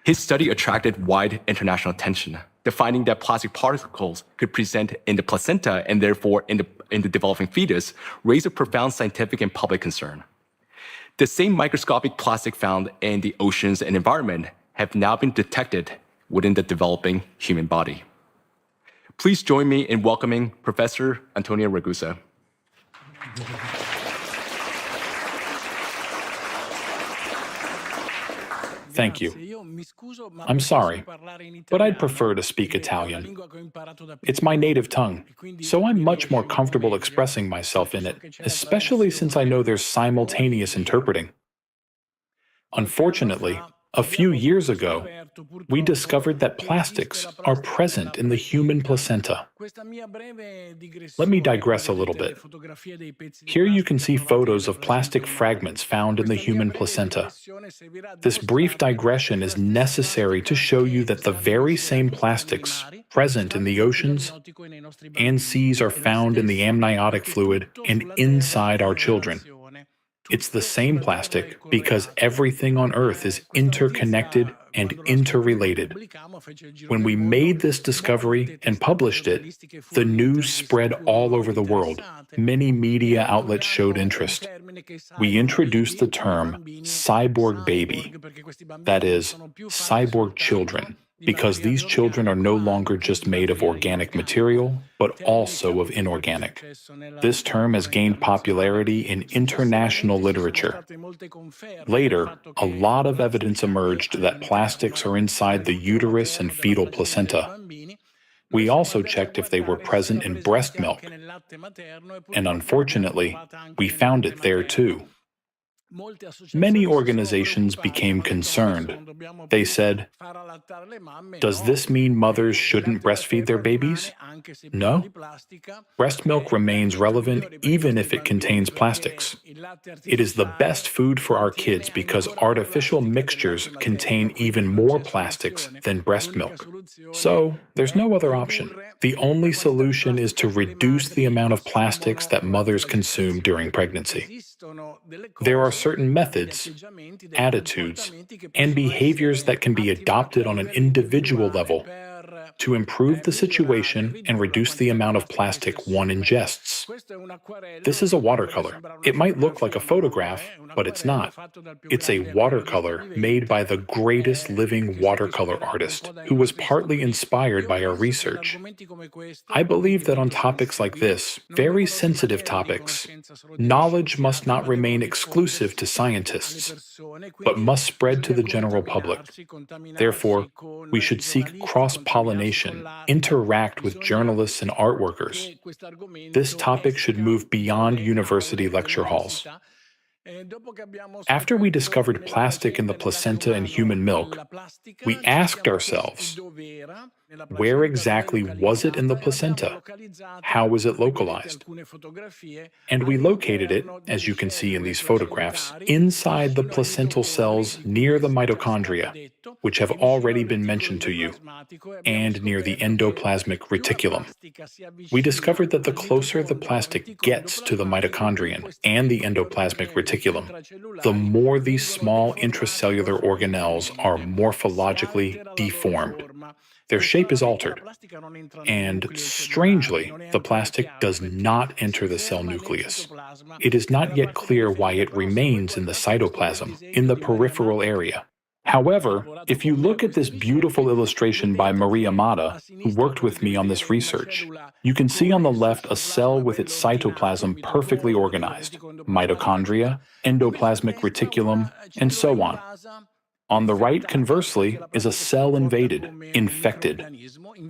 His study attracted wide international attention. The finding that plastic particles could present in the placenta and therefore in the developing fetus raised a profound scientific and public concern. The same microscopic plastic found in the oceans and environment have now been detected within the developing human body. Please join me in welcoming Professor Antonio Ragusa. Thank you. I'm sorry, but I'd prefer to speak Italian. It's my native tongue, so I'm much more comfortable expressing myself in it, especially since I know there's simultaneous interpreting. Unfortunately, a few years ago, we discovered that plastics are present in the human placenta. Let me digress a little bit. Here you can see photos of plastic fragments found in the human placenta. This brief digression is necessary to show you that the very same plastics present in the oceans and seas are found in the amniotic fluid and inside our children. It's the same plastic because everything on Earth is interconnected and interrelated. When we made this discovery and published it, the news spread all over the world. Many media outlets showed interest. We introduced the term cyborg baby, that is, cyborg children, because these children are no longer just made of organic material, but also of inorganic. This term has gained popularity in international literature. Later, a lot of evidence emerged that plastics are inside the uterus and fetal placenta. We also checked if they were present in breast milk, and unfortunately, we found it there too. Many organizations became concerned. They said, "Does this mean mothers shouldn't breastfeed their babies?" No. Breast milk remains relevant even if it contains plastics. It is the best food for our kids because artificial mixtures contain even more plastics than breast milk. So, there's no other option. The only solution is to reduce the amount of plastics that mothers consume during pregnancy. There are certain methods, attitudes, and behaviors that can be adopted on an individual level to improve the situation and reduce the amount of plastic one ingests. This is a watercolor. It might look like a photograph, but it's not. It's a watercolor made by the greatest living watercolor artist, who was partly inspired by our research. I believe that on topics like this, very sensitive topics, knowledge must not remain exclusive to scientists, but must spread to the general public. Therefore, we should seek cross-pollination, interact with journalists and art workers. This topic should move beyond university lecture halls. After we discovered plastic in the placenta and human milk, we asked ourselves, where exactly was it in the placenta? How was it localized? And we located it, as you can see in these photographs, inside the placental cells near the mitochondria. which have already been mentioned to you, and near the endoplasmic reticulum. We discovered that the closer the plastic gets to the mitochondrion and the endoplasmic reticulum, the more these small intracellular organelles are morphologically deformed. Their shape is altered, and strangely, the plastic does not enter the cell nucleus. It is not yet clear why it remains in the cytoplasm, in the peripheral area. However, if you look at this beautiful illustration by Maria Mata, who worked with me on this research, you can see on the left a cell with its cytoplasm perfectly organized, mitochondria, endoplasmic reticulum, and so on. On the right, conversely, is a cell invaded, infected.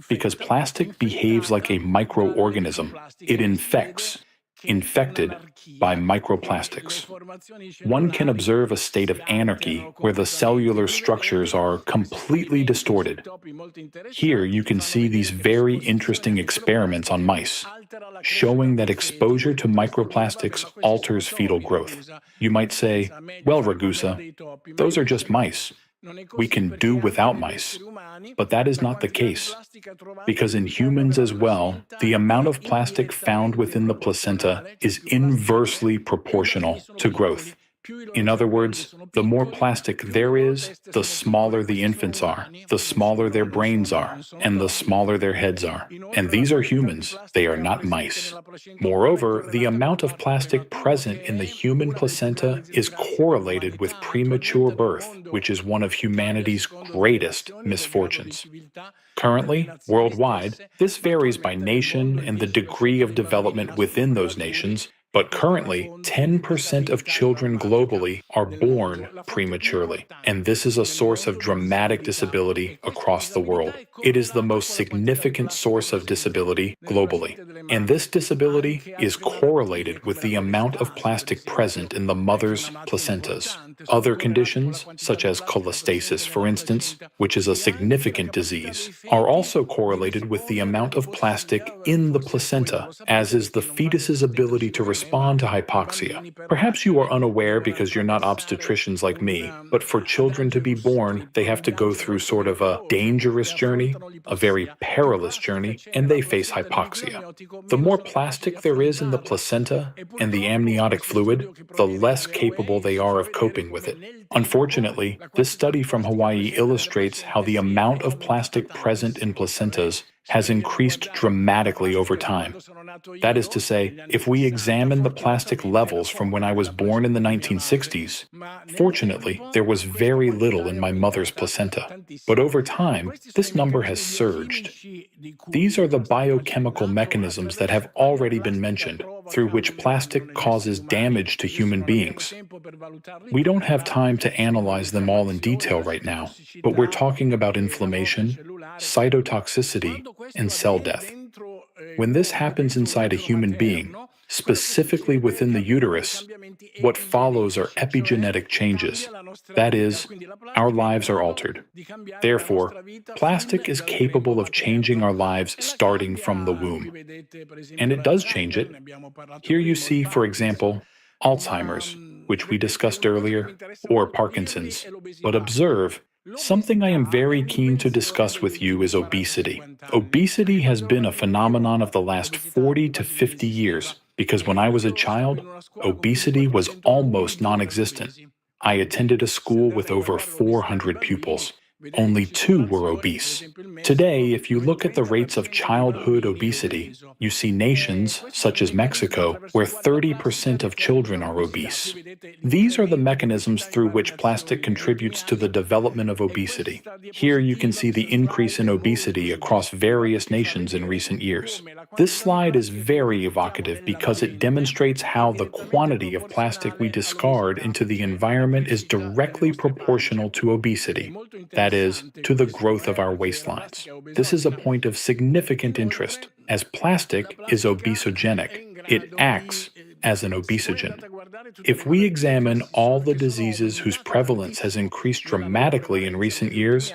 Because plastic behaves like a microorganism, it infects, infected by microplastics. One can observe a state of anarchy where the cellular structures are completely distorted. Here you can see these very interesting experiments on mice, showing that exposure to microplastics alters fetal growth. You might say, well, Ragusa, those are just mice. We can do without mice. But that is not the case, because in humans as well, the amount of plastic found within the placenta is inversely proportional to growth. In other words, the more plastic there is, the smaller the infants are, the smaller their brains are, and the smaller their heads are. And these are humans, they are not mice. Moreover, the amount of plastic present in the human placenta is correlated with premature birth, which is one of humanity's greatest misfortunes. Currently, worldwide, this varies by nation and the degree of development within those nations, but currently, 10% of children globally are born prematurely, and this is a source of dramatic disability across the world. It is the most significant source of disability globally, and this disability is correlated with the amount of plastic present in the mother's placentas. Other conditions, such as cholestasis, for instance, which is a significant disease, are also correlated with the amount of plastic in the placenta, as is the fetus's ability to respond to hypoxia. Perhaps you are unaware because you're not obstetricians like me, but for children to be born, they have to go through sort of a dangerous journey, a very perilous journey, and they face hypoxia. The more plastic there is in the placenta and the amniotic fluid, the less capable they are of coping with it. Unfortunately, this study from Hawaii illustrates how the amount of plastic present in placentas has increased dramatically over time. That is to say, if we examine the plastic levels from when I was born in the 1960s, fortunately, there was very little in my mother's placenta. But over time, this number has surged. These are the biochemical mechanisms that have already been mentioned, through which plastic causes damage to human beings. We don't have time to analyze them all in detail right now, but we're talking about inflammation, cytotoxicity, and cell death. When this happens inside a human being, specifically within the uterus, what follows are epigenetic changes. That is, our lives are altered. Therefore, plastic is capable of changing our lives starting from the womb. And it does change it. Here you see, for example, Alzheimer's, which we discussed earlier, or Parkinson's. But observe, something I am very keen to discuss with you is obesity. Obesity has been a phenomenon of the last 40 to 50 years, because when I was a child, obesity was almost non-existent. I attended a school with over 400 pupils. Only 2 were obese. Today, if you look at the rates of childhood obesity, you see nations, such as Mexico, where 30% of children are obese. These are the mechanisms through which plastic contributes to the development of obesity. Here you can see the increase in obesity across various nations in recent years. This slide is very evocative because it demonstrates how the quantity of plastic we discard into the environment is directly proportional to obesity. That is, to the growth of our waistlines. This is a point of significant interest, as plastic is obesogenic. It acts as an obesogen. If we examine all the diseases whose prevalence has increased dramatically in recent years,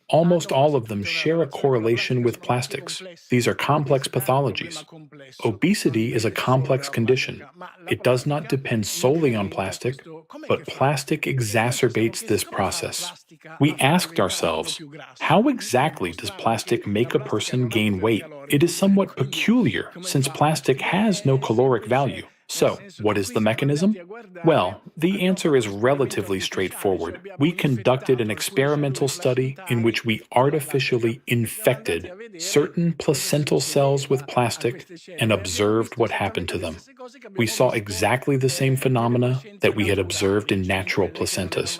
almost all of them share a correlation with plastics. These are complex pathologies. Obesity is a complex condition. It does not depend solely on plastic, but plastic exacerbates this process. We asked ourselves, how exactly does plastic make a person gain weight? It is somewhat peculiar since plastic has no caloric value. So, what is the mechanism? Well, the answer is relatively straightforward. We conducted an experimental study in which we artificially infected certain placental cells with plastic and observed what happened to them. We saw exactly the same phenomena that we had observed in natural placentas.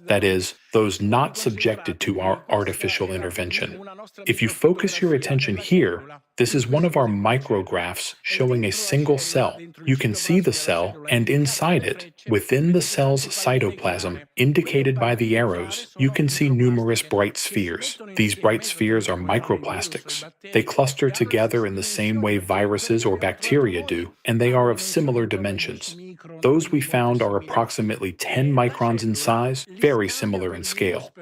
That is, those not subjected to our artificial intervention. If you focus your attention here, this is one of our micrographs showing a single cell. You can see the cell, and inside it, within the cell's cytoplasm, indicated by the arrows, you can see numerous bright spheres. These bright spheres are microplastics. They cluster together in the same way viruses or bacteria do, and they are of similar dimensions. Those we found are approximately 10 microns in size, very similar in scale.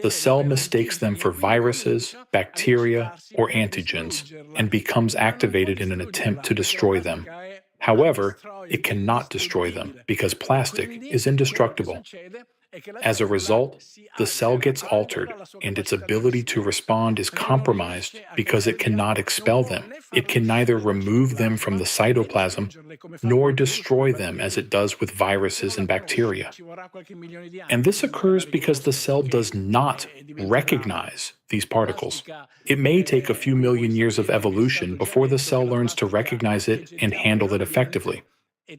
The cell mistakes them for viruses, bacteria, or antigens, and becomes activated in an attempt to destroy them. However, it cannot destroy them because plastic is indestructible. As a result, the cell gets altered, and its ability to respond is compromised because it cannot expel them. It can neither remove them from the cytoplasm nor destroy them as it does with viruses and bacteria. And this occurs because the cell does not recognize these particles. It may take a few million years of evolution before the cell learns to recognize it and handle it effectively.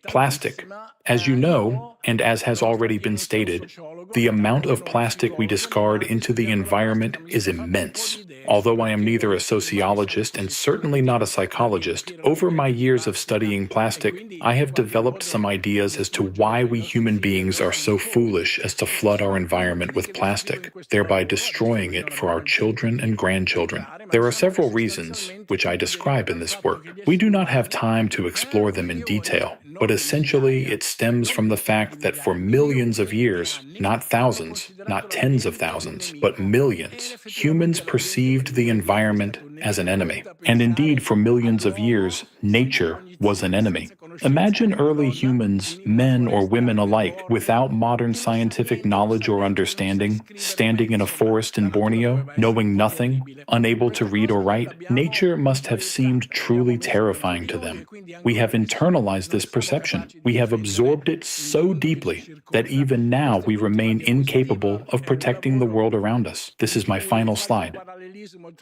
Plastic. As you know, and as has already been stated, the amount of plastic we discard into the environment is immense. Although I am neither a sociologist and certainly not a psychologist, over my years of studying plastic, I have developed some ideas as to why we human beings are so foolish as to flood our environment with plastic, thereby destroying it for our children and grandchildren. There are several reasons, which I describe in this work. We do not have time to explore them in detail, but essentially it stems from the fact that for millions of years, not thousands, not tens of thousands, but millions, humans perceived the environment as an enemy. And indeed, for millions of years, nature was an enemy. Imagine early humans, men or women alike, without modern scientific knowledge or understanding, standing in a forest in Borneo, knowing nothing, unable to read or write. Nature must have seemed truly terrifying to them. We have internalized this perception. We have absorbed it so deeply that even now we remain incapable of protecting the world around us. This is my final slide.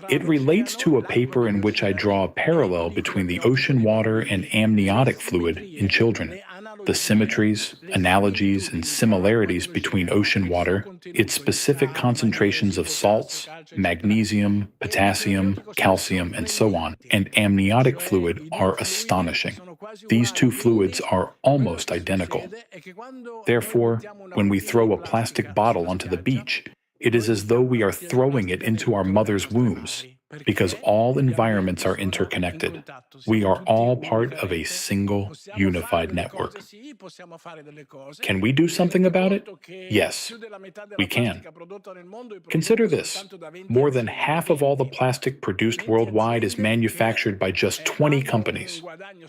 It relates to a paper in which I draw a parallel between the ocean water and amniotic fluid in children. The symmetries, analogies, and similarities between ocean water, its specific concentrations of salts, magnesium, potassium, calcium, and so on, and amniotic fluid are astonishing. These two fluids are almost identical. Therefore, when we throw a plastic bottle onto the beach, it is as though we are throwing it into our mother's wombs, because all environments are interconnected. We are all part of a single, unified network. Can we do something about it? Yes, we can. Consider this. More than half of all the plastic produced worldwide is manufactured by just 20 companies.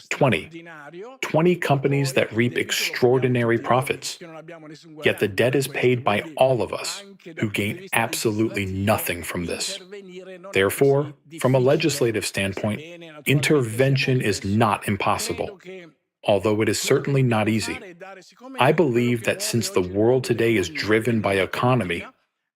20 companies that reap extraordinary profits. Yet the debt is paid by all of us, who gain absolutely nothing from this. Therefore, from a legislative standpoint, intervention is not impossible, although it is certainly not easy. I believe that since the world today is driven by economy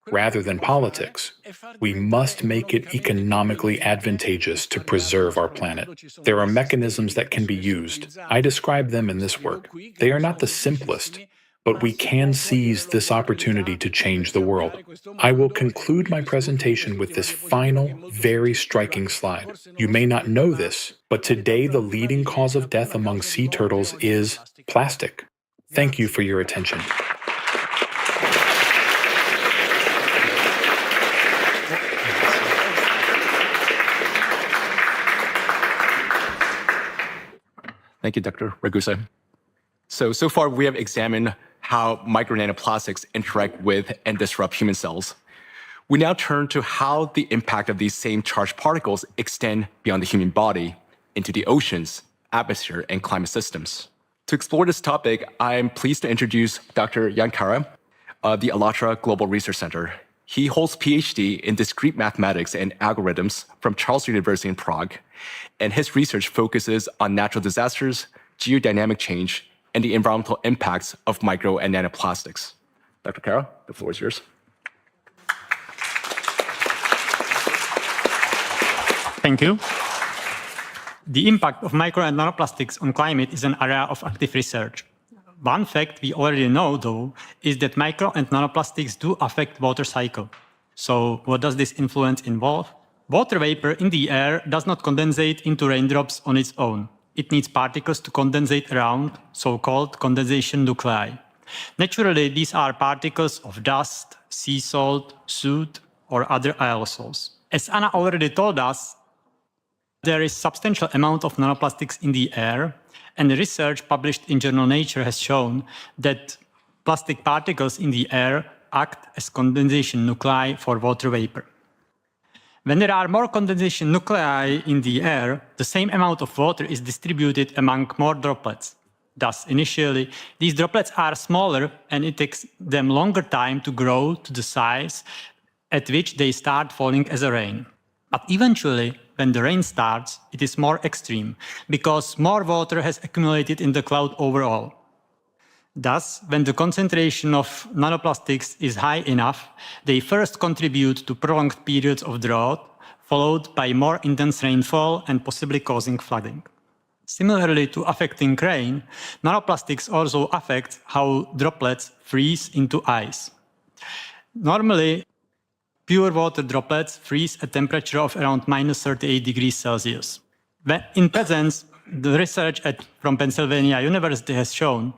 rather than politics, we must make it economically advantageous to preserve our planet. There are mechanisms that can be used. I describe them in this work. They are not the simplest, but we can seize this opportunity to change the world. I will conclude my presentation with this final, very striking slide. You may not know this, but today the leading cause of death among sea turtles is plastic. Thank you for your attention. Thank you, Dr. Ragusa. So far we have examined how micro nanoplastics interact with and disrupt human cells. We now turn to how the impact of these same charged particles extend beyond the human body into the oceans, atmosphere, and climate systems. To explore this topic, I'm pleased to introduce Dr. Jan Kara of the ALLATRA Global Research Center. He holds PhD in discrete mathematics and algorithms from Charles University in Prague, and his research focuses on natural disasters, geodynamic change, and the environmental impacts of micro and nanoplastics. Dr. Kara, the floor is yours. Thank you. The impact of micro and nanoplastics on climate is an area of active research. One fact we already know, though, is that micro and nanoplastics do affect water cycle. So what does this influence involve? Water vapor in the air does not condensate into raindrops on its own. It needs particles to condensate around, so-called condensation nuclei. Naturally, these are particles of dust, sea salt, soot, or other aerosols. As Anna already told us, there is substantial amount of nanoplastics in the air, and the research published in journal Nature has shown that plastic particles in the air act as condensation nuclei for water vapor. When there are more condensation nuclei in the air, the same amount of water is distributed among more droplets. Thus, initially, these droplets are smaller and it takes them longer time to grow to the size at which they start falling as a rain. But eventually, when the rain starts, it is more extreme, because more water has accumulated in the cloud overall. Thus, when the concentration of nanoplastics is high enough, they first contribute to prolonged periods of drought, followed by more intense rainfall and possibly causing flooding. Similarly to affecting rain, nanoplastics also affect how droplets freeze into ice. Normally, pure water droplets freeze at a temperature of around -38 degrees Celsius. In presence, the research from Pennsylvania University has shown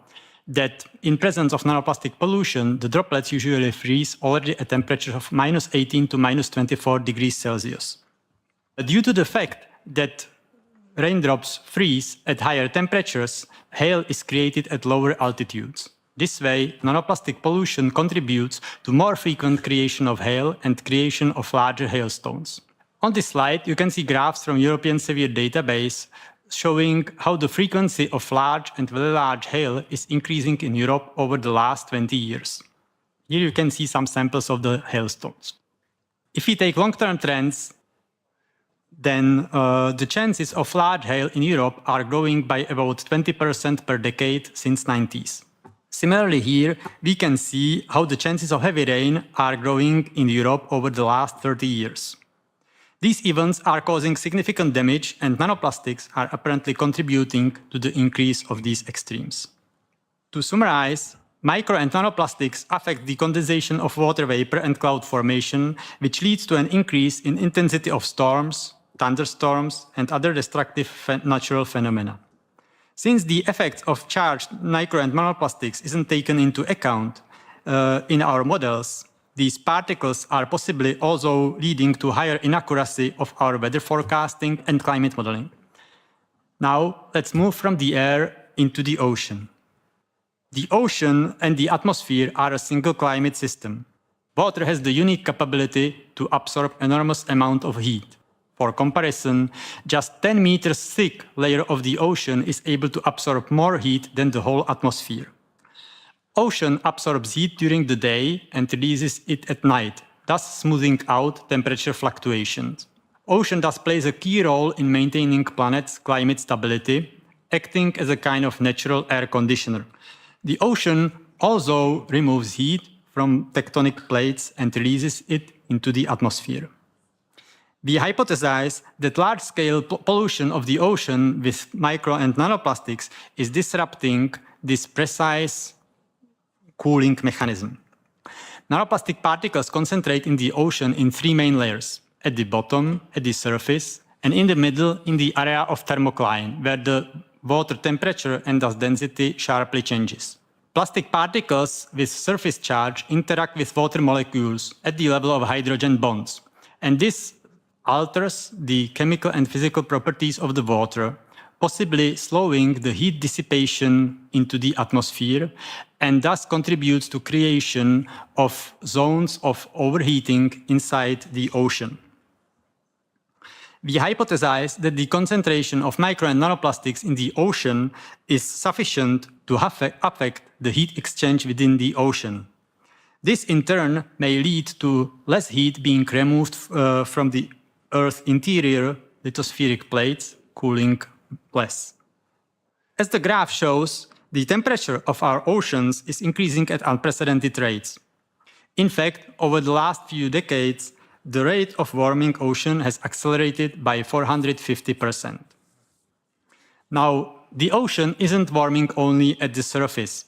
that in presence of nanoplastic pollution, the droplets usually freeze already at temperatures of -18 to -24 degrees Celsius. Due to the fact that raindrops freeze at higher temperatures, hail is created at lower altitudes. This way, nanoplastic pollution contributes to more frequent creation of hail and creation of larger hailstones. On this slide, you can see graphs from European Severe Database showing how the frequency of large and very large hail is increasing in Europe over the last 20 years. Here you can see some samples of the hailstones. If we take long-term trends, then the chances of large hail in Europe are growing by about 20% per decade since 90s. Similarly here, we can see how the chances of heavy rain are growing in Europe over the last 30 years. These events are causing significant damage, and nanoplastics are apparently contributing to the increase of these extremes. To summarize, micro and nanoplastics affect the condensation of water vapor and cloud formation, which leads to an increase in intensity of storms, thunderstorms, and other destructive natural phenomena. Since the effects of charged micro and nanoplastics isn't taken into account in our models, these particles are possibly also leading to higher inaccuracy of our weather forecasting and climate modeling. Now, let's move from the air into the ocean. The ocean and the atmosphere are a single climate system. Water has the unique capability to absorb enormous amount of heat. For comparison, just 10 meters thick layer of the ocean is able to absorb more heat than the whole atmosphere. Ocean absorbs heat during the day and releases it at night, thus smoothing out temperature fluctuations. Ocean thus plays a key role in maintaining planet's climate stability, acting as a kind of natural air conditioner. The ocean also removes heat from tectonic plates and releases it into the atmosphere. We hypothesize that large-scale pollution of the ocean with micro and nanoplastics is disrupting this precise cooling mechanism. Nanoplastic particles concentrate in the ocean in three main layers: at the bottom, at the surface, and in the middle in the area of thermocline, where the water temperature and thus density sharply changes. Plastic particles with surface charge interact with water molecules at the level of hydrogen bonds, and this alters the chemical and physical properties of the water, possibly slowing the heat dissipation into the atmosphere and thus contributes to creation of zones of overheating inside the ocean. We hypothesize that the concentration of micro and nanoplastics in the ocean is sufficient to affect the heat exchange within the ocean. This in turn may lead to less heat being removed from the Earth's interior lithospheric plates, cooling less. As the graph shows, the temperature of our oceans is increasing at unprecedented rates. In fact, over the last few decades, the rate of warming ocean has accelerated by 450%. Now, the ocean isn't warming only at the surface,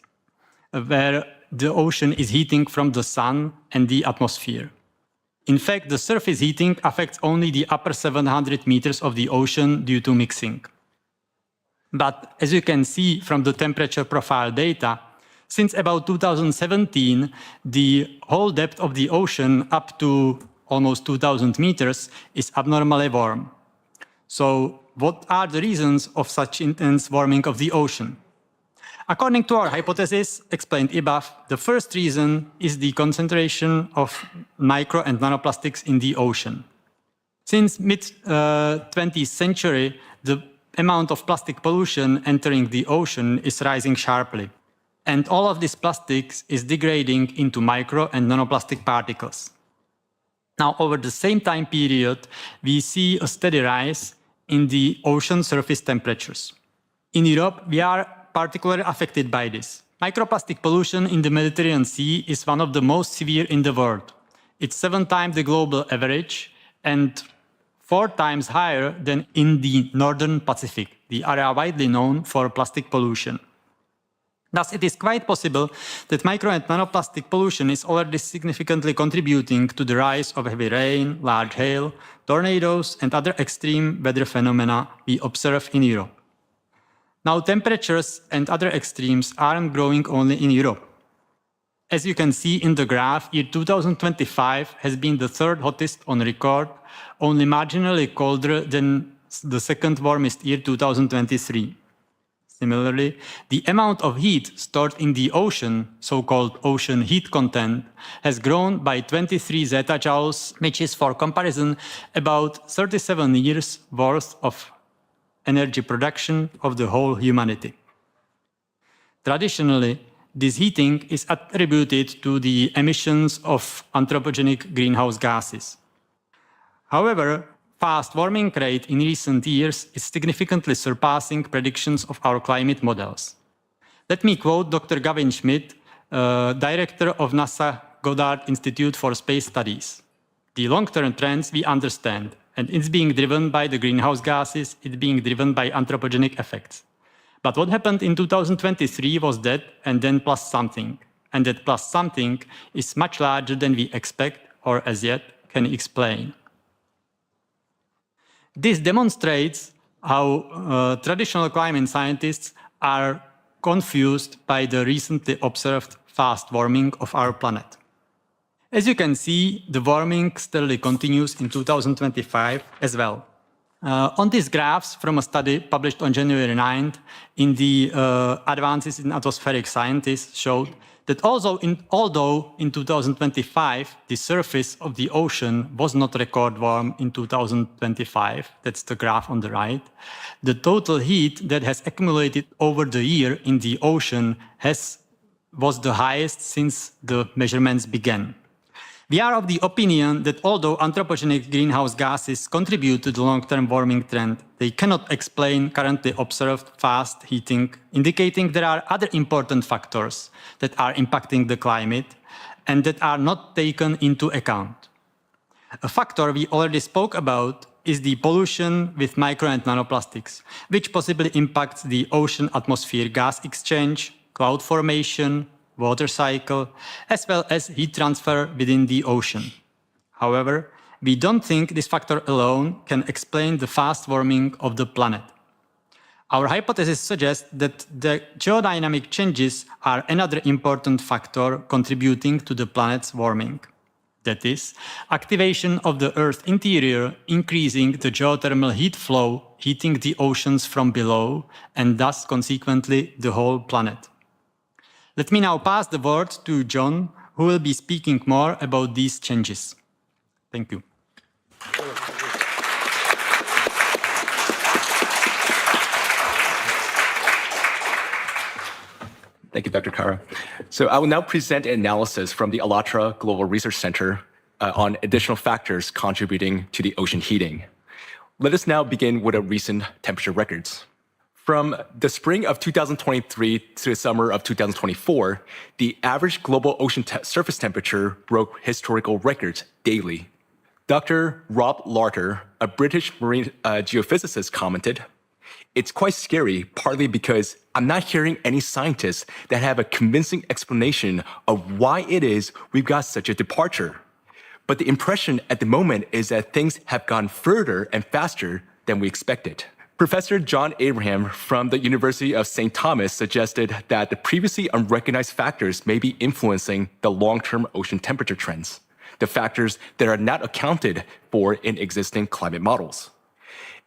where the ocean is heating from the sun and the atmosphere. In fact, the surface heating affects only the upper 700 meters of the ocean due to mixing. But as you can see from the temperature profile data, since about 2017, the whole depth of the ocean up to almost 2,000 meters is abnormally warm. So what are the reasons of such intense warming of the ocean? According to our hypothesis explained above, the first reason is the concentration of micro and nanoplastics in the ocean. Since mid-20th century, the amount of plastic pollution entering the ocean is rising sharply. And all of this plastics is degrading into micro and nanoplastic particles. Now, over the same time period, we see a steady rise in the ocean surface temperatures. In Europe, we are particularly affected by this. Microplastic pollution in the Mediterranean Sea is one of the most severe in the world. It's 7 times the global average and 4 times higher than in the Northern Pacific, the area widely known for plastic pollution. Thus, it is quite possible that micro and nanoplastic pollution is already significantly contributing to the rise of heavy rain, large hail, tornadoes, and other extreme weather phenomena we observe in Europe. Now, temperatures and other extremes aren't growing only in Europe. As you can see in the graph, year 2025 has been the 3rd hottest on record, only marginally colder than the 2nd warmest year 2023. Similarly, the amount of heat stored in the ocean, so-called ocean heat content, has grown by 23 zettajoules, which is, for comparison, about 37 years' worth of energy production of the whole humanity. Traditionally, this heating is attributed to the emissions of anthropogenic greenhouse gases. However, fast warming rate in recent years is significantly surpassing predictions of our climate models. Let me quote Dr. Gavin Schmidt, director of NASA Goddard Institute for Space Studies. The long-term trends we understand, and it's being driven by the greenhouse gases, it's being driven by anthropogenic effects. But what happened in 2023 was that, and then plus something. And that plus something is much larger than we expect or as yet can explain. This demonstrates how traditional climate scientists are confused by the recently observed fast warming of our planet. As you can see, the warming steadily continues in 2025 as well. On these graphs from a study published on January 9th in the Advances in Atmospheric Sciences showed that although in 2025 the surface of the ocean was not record warm in 2025, that's the graph on the right, the total heat that has accumulated over the year in the ocean was the highest since the measurements began. We are of the opinion that although anthropogenic greenhouse gases contribute to the long-term warming trend, they cannot explain currently observed fast heating, indicating there are other important factors that are impacting the climate and that are not taken into account. A factor we already spoke about is the pollution with micro and nanoplastics, which possibly impacts the ocean atmosphere gas exchange, cloud formation, water cycle, as well as heat transfer within the ocean. However, we don't think this factor alone can explain the fast warming of the planet. Our hypothesis suggests that the geodynamic changes are another important factor contributing to the planet's warming. That is, activation of the Earth's interior, increasing the geothermal heat flow, heating the oceans from below, and thus, consequently, the whole planet. Let me now pass the word to John, who will be speaking more about these changes. Thank you. Thank you, Dr. Kara. So I will now present an analysis from the ALLATRA Global Research Center on additional factors contributing to the ocean heating. Let us now begin with recent temperature records. From the spring of 2023 to the summer of 2024, the average global ocean surface temperature broke historical records daily. Dr. Rob Larter, a British marine geophysicist, commented, "It's quite scary, partly because I'm not hearing any scientists that have a convincing explanation of why it is we've got such a departure. But the impression at the moment is that things have gone further and faster than we expected." Professor John Abraham from the University of St. Thomas suggested that the previously unrecognized factors may be influencing the long-term ocean temperature trends, the factors that are not accounted for in existing climate models.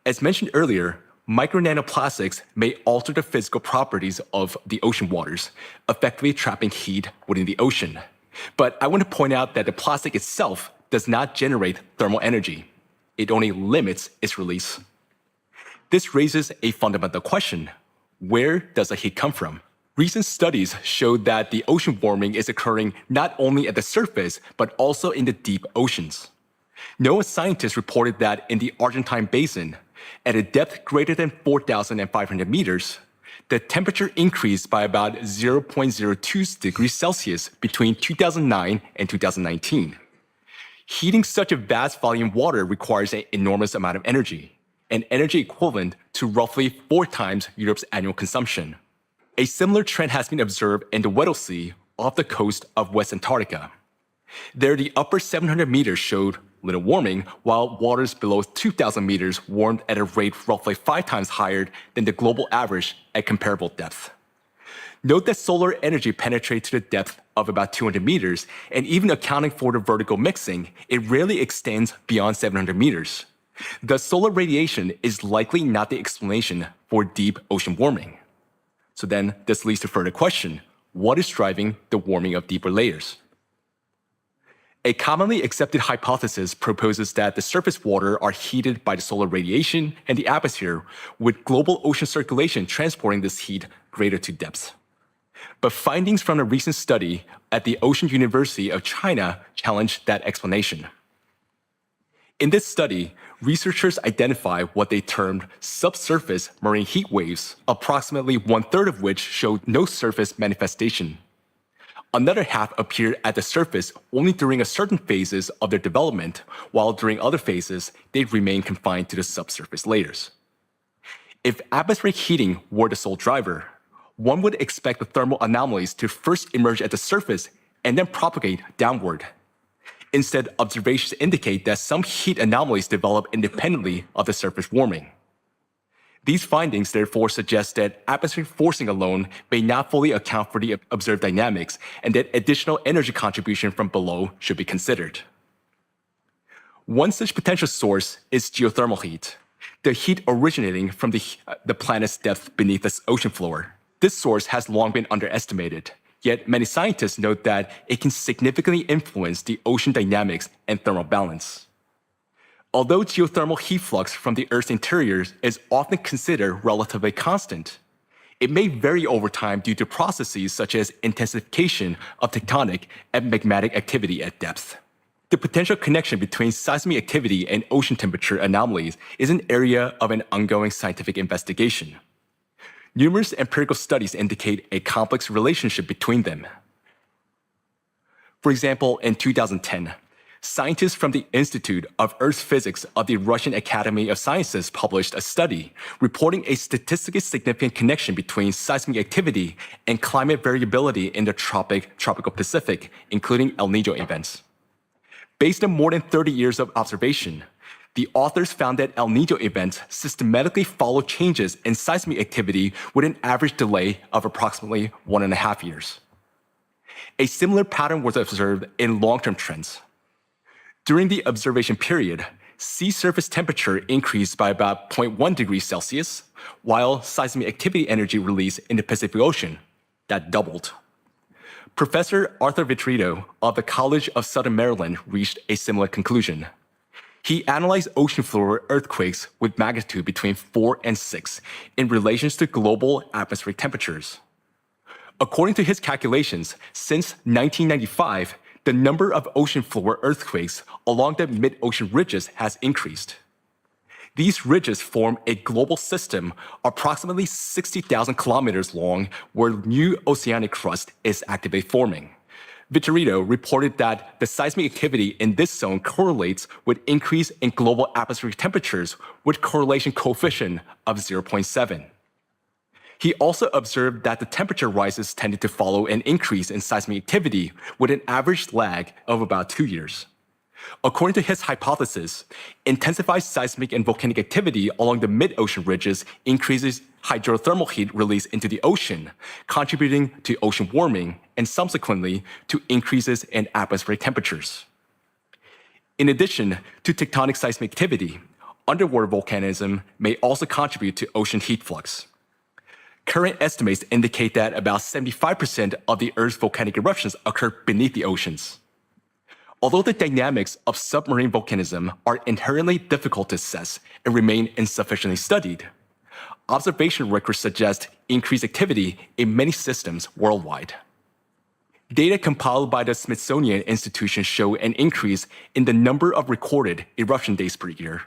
As mentioned earlier, micro-nanoplastics may alter the physical properties of the ocean waters, effectively trapping heat within the ocean. But I want to point out that the plastic itself does not generate thermal energy. It only limits its release. This raises a fundamental question. Where does the heat come from? Recent studies show that the ocean warming is occurring not only at the surface, but also in the deep oceans. NOAA scientists reported that in the Argentine basin, at a depth greater than 4,500 meters, the temperature increased by about 0.02 degrees Celsius between 2009 and 2019. Heating such a vast volume of water requires an enormous amount of energy, an energy equivalent to roughly 4 times Europe's annual consumption. A similar trend has been observed in the Weddell Sea off the coast of West Antarctica. There, the upper 700 meters showed little warming, while waters below 2,000 meters warmed at a rate roughly 5 times higher than the global average at comparable depth. Note that solar energy penetrates to the depth of about 200 meters, and even accounting for the vertical mixing, it rarely extends beyond 700 meters. Thus, solar radiation is likely not the explanation for deep ocean warming. So then, this leads to further question. What is driving the warming of deeper layers? A commonly accepted hypothesis proposes that the surface water are heated by the solar radiation and the atmosphere, with global ocean circulation transporting this heat greater to depths. But findings from a recent study at the Ocean University of China challenge that explanation. In this study, researchers identified what they termed subsurface marine heat waves, approximately 1/3 of which showed no surface manifestation. Another half appeared at the surface only during a certain phases of their development, while during other phases, they remained confined to the subsurface layers. If atmospheric heating were the sole driver, one would expect the thermal anomalies to first emerge at the surface and then propagate downward. Instead, observations indicate that some heat anomalies develop independently of the surface warming. These findings therefore suggest that atmospheric forcing alone may not fully account for the observed dynamics, and that additional energy contribution from below should be considered. One such potential source is geothermal heat, the heat originating from the planet's depth beneath the ocean floor. This source has long been underestimated, yet many scientists note that it can significantly influence the ocean dynamics and thermal balance. Although geothermal heat flux from the Earth's interior is often considered relatively constant, it may vary over time due to processes such as intensification of tectonic and magmatic activity at depth. The potential connection between seismic activity and ocean temperature anomalies is an area of an ongoing scientific investigation. Numerous empirical studies indicate a complex relationship between them. For example, in 2010, scientists from the Institute of Earth Physics of the Russian Academy of Sciences published a study reporting a statistically significant connection between seismic activity and climate variability in the tropical Pacific, including El Niño events. Based on more than 30 years of observation, the authors found that El Niño events systematically follow changes in seismic activity with an average delay of approximately 1.5 years. A similar pattern was observed in long-term trends. During the observation period, sea surface temperature increased by about 0.1 degrees Celsius, while seismic activity energy released in the Pacific Ocean, that doubled. Professor Arthur Vitrito of the College of Southern Maryland reached a similar conclusion. He analyzed ocean floor earthquakes with magnitude between 4 and 6 in relation to global atmospheric temperatures. According to his calculations, since 1995, the number of ocean floor earthquakes along the mid-ocean ridges has increased. These ridges form a global system approximately 60,000 kilometers long where new oceanic crust is actively forming. Vitorino reported that the seismic activity in this zone correlates with increase in global atmospheric temperatures with correlation coefficient of 0.7. He also observed that the temperature rises tended to follow an increase in seismic activity with an average lag of about 2 years. According to his hypothesis, intensified seismic and volcanic activity along the mid-ocean ridges increases hydrothermal heat release into the ocean, contributing to ocean warming and subsequently to increases in atmospheric temperatures. In addition to tectonic seismic activity, underwater volcanism may also contribute to ocean heat flux. Current estimates indicate that about 75% of the Earth's volcanic eruptions occur beneath the oceans. Although the dynamics of submarine volcanism are inherently difficult to assess and remain insufficiently studied, observation records suggest increased activity in many systems worldwide. Data compiled by the Smithsonian Institution show an increase in the number of recorded eruption days per year,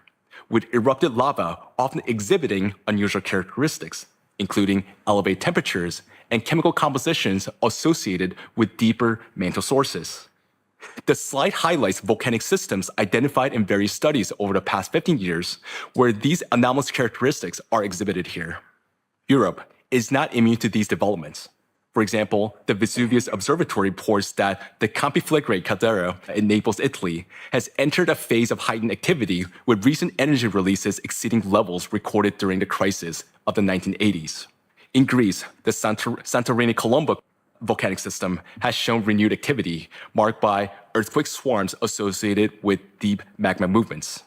with erupted lava often exhibiting unusual characteristics, including elevated temperatures and chemical compositions associated with deeper mantle sources. The slide highlights volcanic systems identified in various studies over the past 15 years, where these anomalous characteristics are exhibited here. Europe is not immune to these developments. For example, the Vesuvius Observatory reports that the Campifligre caldera in Naples, Italy, has entered a phase of heightened activity with recent energy releases exceeding levels recorded during the crisis of the 1980s. In Greece, the Santorini-Colombo volcanic system has shown renewed activity marked by earthquake swarms associated with deep magma movements.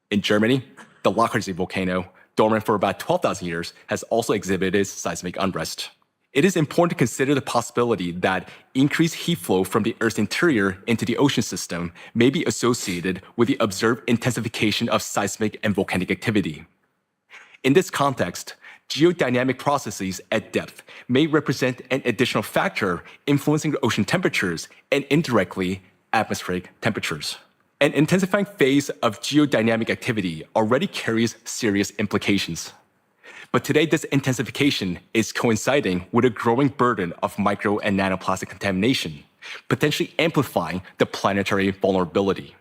In Germany, the Lockersee volcano, dormant for about 12,000 years, has also exhibited seismic unrest. It is important to consider the possibility that increased heat flow from the Earth's interior into the ocean system may be associated with the observed intensification of seismic and volcanic activity. In this context, geodynamic processes at depth may represent an additional factor influencing the ocean temperatures and indirectly atmospheric temperatures. An intensifying phase of geodynamic activity already carries serious implications. But today, this intensification is coinciding with a growing burden of micro and nanoplastic contamination, potentially amplifying the planetary vulnerability.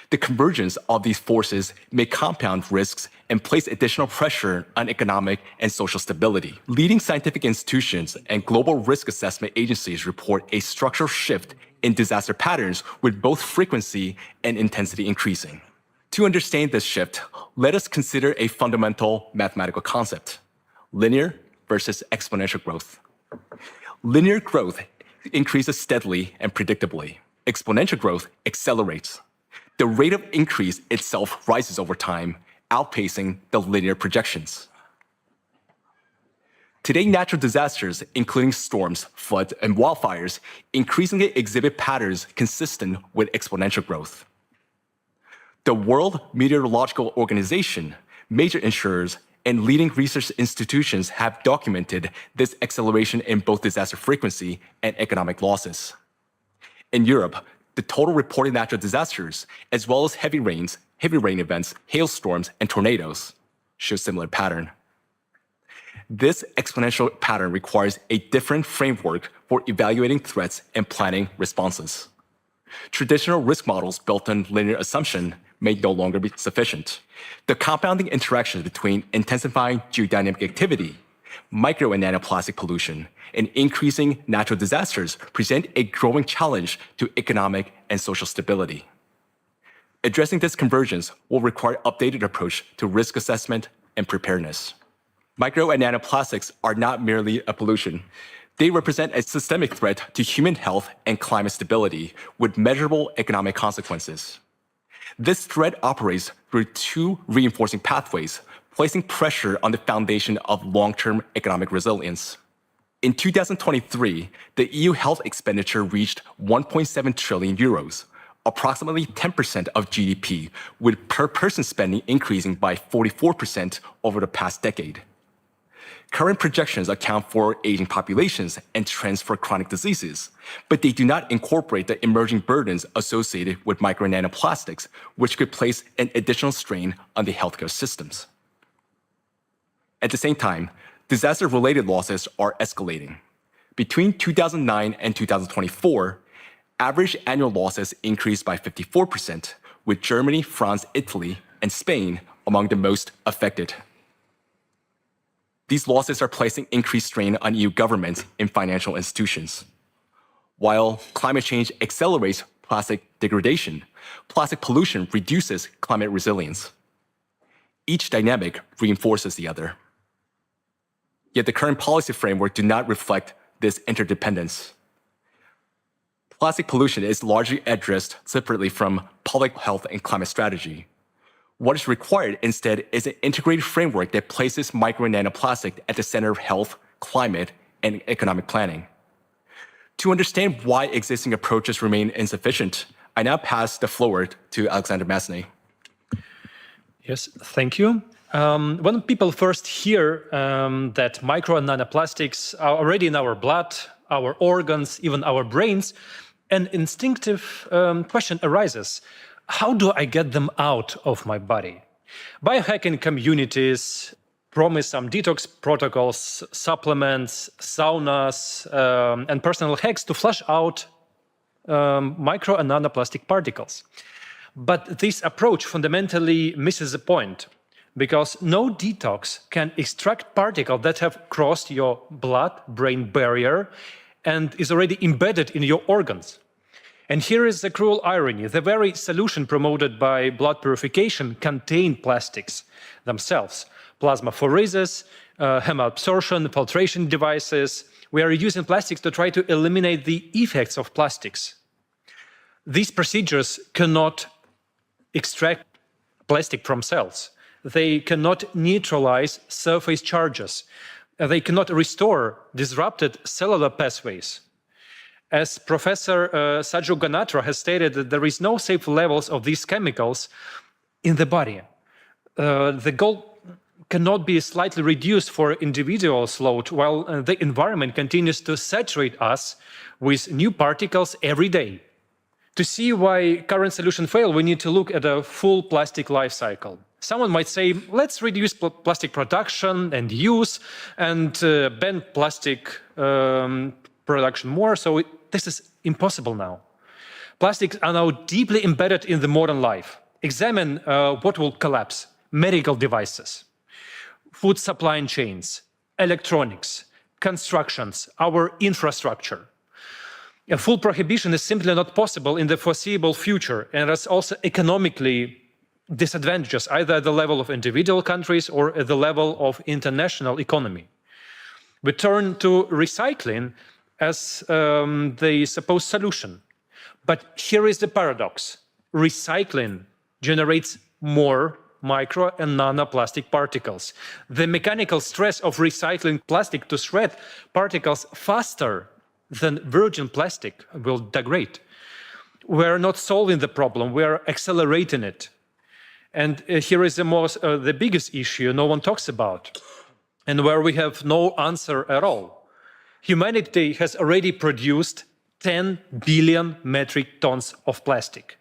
The convergence of these forces may compound risks and place additional pressure on economic and social stability. Leading scientific institutions and global risk assessment agencies report a structural shift in disaster patterns with both frequency and intensity increasing. To understand this shift, let us consider a fundamental mathematical concept: linear versus exponential growth. Linear growth increases steadily and predictably. Exponential growth accelerates. The rate of increase itself rises over time, outpacing the linear projections. Today, natural disasters, including storms, floods, and wildfires, increasingly exhibit patterns consistent with exponential growth. The World Meteorological Organization, major insurers, and leading research institutions have documented this acceleration in both disaster frequency and economic losses. In Europe, the total reported natural disasters, as well as heavy rain events, hailstorms, and tornadoes, show similar pattern. This exponential pattern requires a different framework for evaluating threats and planning responses. Traditional risk models built on linear assumption may no longer be sufficient. The compounding interactions between intensifying geodynamic activity, micro and nanoplastic pollution, and increasing natural disasters present a growing challenge to economic and social stability. Addressing this convergence will require an updated approach to risk assessment and preparedness. Micro and nanoplastics are not merely a pollution. They represent a systemic threat to human health and climate stability with measurable economic consequences. This threat operates through two reinforcing pathways, placing pressure on the foundation of long-term economic resilience. In 2023, the EU health expenditure reached 1.7 trillion euros, approximately 10% of GDP, with per-person spending increasing by 44% over the past decade. Current projections account for aging populations and trends for chronic diseases, but they do not incorporate the emerging burdens associated with micro and nanoplastics, which could place an additional strain on the healthcare systems. At the same time, disaster-related losses are escalating. Between 2009 and 2024, average annual losses increased by 54%, with Germany, France, Italy, and Spain among the most affected. These losses are placing increased strain on EU governments and financial institutions. While climate change accelerates plastic degradation, plastic pollution reduces climate resilience. Each dynamic reinforces the other. Yet the current policy framework do not reflect this interdependence. Plastic pollution is largely addressed separately from public health and climate strategy. What is required instead is an integrated framework that places micro and nanoplastic at the center of health, climate, and economic planning. To understand why existing approaches remain insufficient, I now pass the floor to Alexander Massenet. Yes, thank you. When people first hear that micro and nanoplastics are already in our blood, our organs, even our brains, an instinctive question arises. How do I get them out of my body? Biohacking communities promise some detox protocols, supplements, saunas, and personal hacks to flush out micro and nanoplastic particles. But this approach fundamentally misses the point, because no detox can extract particles that have crossed your blood-brain barrier and is already embedded in your organs. And here is the cruel irony. The very solution promoted by blood purification contained plastics themselves. Plasmapheresis, hemabsorption, filtration devices. We are using plastics to try to eliminate the effects of plastics. These procedures cannot extract plastic from cells. They cannot neutralize surface charges. They cannot restore disrupted cellular pathways. As Professor Sajju Ganatra has stated, that there is no safe levels of these chemicals in the body. The goal cannot be slightly reduced for individuals' load, while the environment continues to saturate us with new particles every day. To see why current solutions fail, we need to look at a full plastic life cycle. Someone might say, let's reduce plastic production and use and ban plastic production more, so this is impossible now. Plastics are now deeply embedded in the modern life. Examine what will collapse: medical devices, food supply chains, electronics, constructions, our infrastructure. A full prohibition is simply not possible in the foreseeable future, and it's also economically disadvantageous, either at the level of individual countries or at the level of international economy. We turn to recycling as the supposed solution. But here is the paradox. Recycling generates more micro and nanoplastic particles. The mechanical stress of recycling plastic to shred particles faster than virgin plastic will degrade. We're not solving the problem, we're accelerating it. And here is the biggest issue no one talks about, and where we have no answer at all. Humanity has already produced 10 billion metric tons of plastic.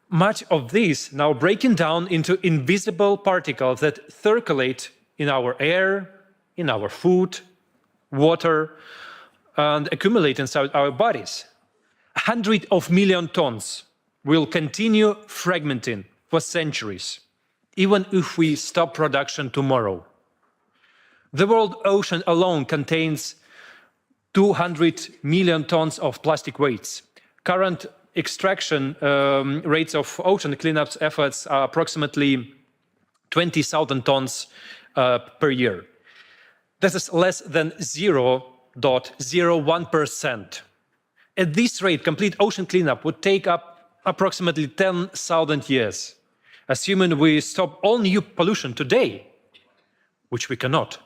Much of this now breaking down into invisible particles that circulate in our air, in our food, water, and accumulate inside our bodies. 100 million tons will continue fragmenting for centuries, even if we stop production tomorrow. The world ocean alone contains 200 million tons of plastic waste. Current extraction rates of ocean cleanup efforts are approximately 20,000 tons per year. This is less than 0 0.01%. At this rate, complete ocean cleanup would take up approximately 10,000 years, assuming we stop all new pollution today, which we cannot.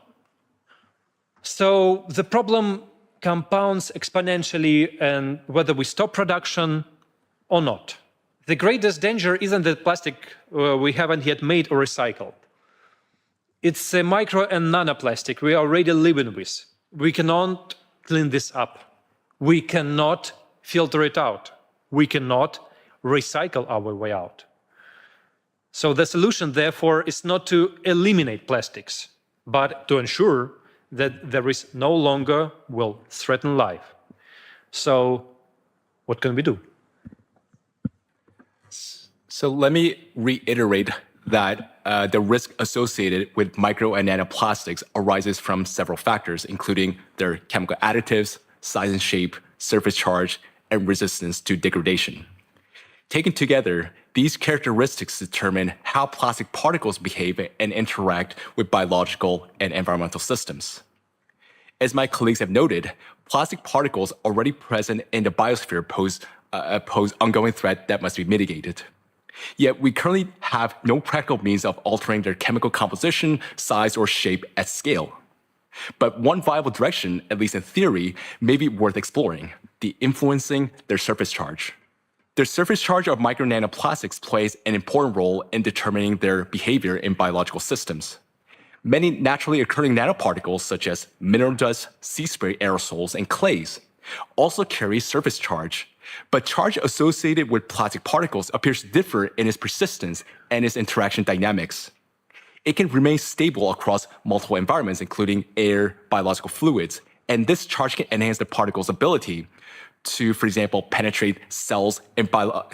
So the problem compounds exponentially, and whether we stop production or not. The greatest danger isn't that plastic we haven't yet made or recycled. It's a micro and nanoplastic we are already living with. We cannot clean this up. We cannot filter it out. We cannot recycle our way out. So the solution, therefore, is not to eliminate plastics, but to ensure that there is no longer will threaten life. So what can we do? So let me reiterate that the risk associated with micro and nanoplastics arises from several factors, including their chemical additives, size and shape, surface charge, and resistance to degradation. Taken together, these characteristics determine how plastic particles behave and interact with biological and environmental systems. As my colleagues have noted, plastic particles already present in the biosphere pose ongoing threat that must be mitigated. Yet we currently have no practical means of altering their chemical composition, size, or shape at scale. But one viable direction, at least in theory, may be worth exploring: the influencing their surface charge. The surface charge of micro nanoplastics plays an important role in determining their behavior in biological systems. Many naturally occurring nanoparticles, such as mineral dust, sea spray aerosols, and clays, also carry surface charge. But charge associated with plastic particles appears to differ in its persistence and its interaction dynamics. It can remain stable across multiple environments, including air, biological fluids, and this charge can enhance the particle's ability to, for example, penetrate cells and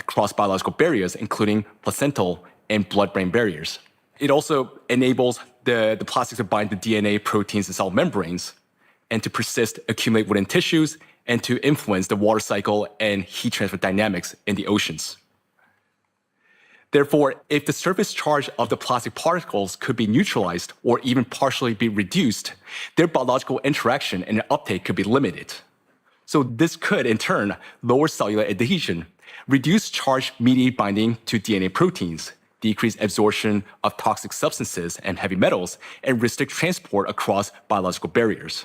cross biological barriers, including placental and blood-brain barriers. It also enables the plastics to bind to DNA, proteins, and cell membranes, and to persist, accumulate within tissues, and to influence the water cycle and heat transfer dynamics in the oceans. Therefore, if the surface charge of the plastic particles could be neutralized or even partially be reduced, their biological interaction and uptake could be limited. So this could, in turn, lower cellular adhesion, reduce charge-mediated binding to DNA proteins, decrease absorption of toxic substances and heavy metals, and restrict transport across biological barriers.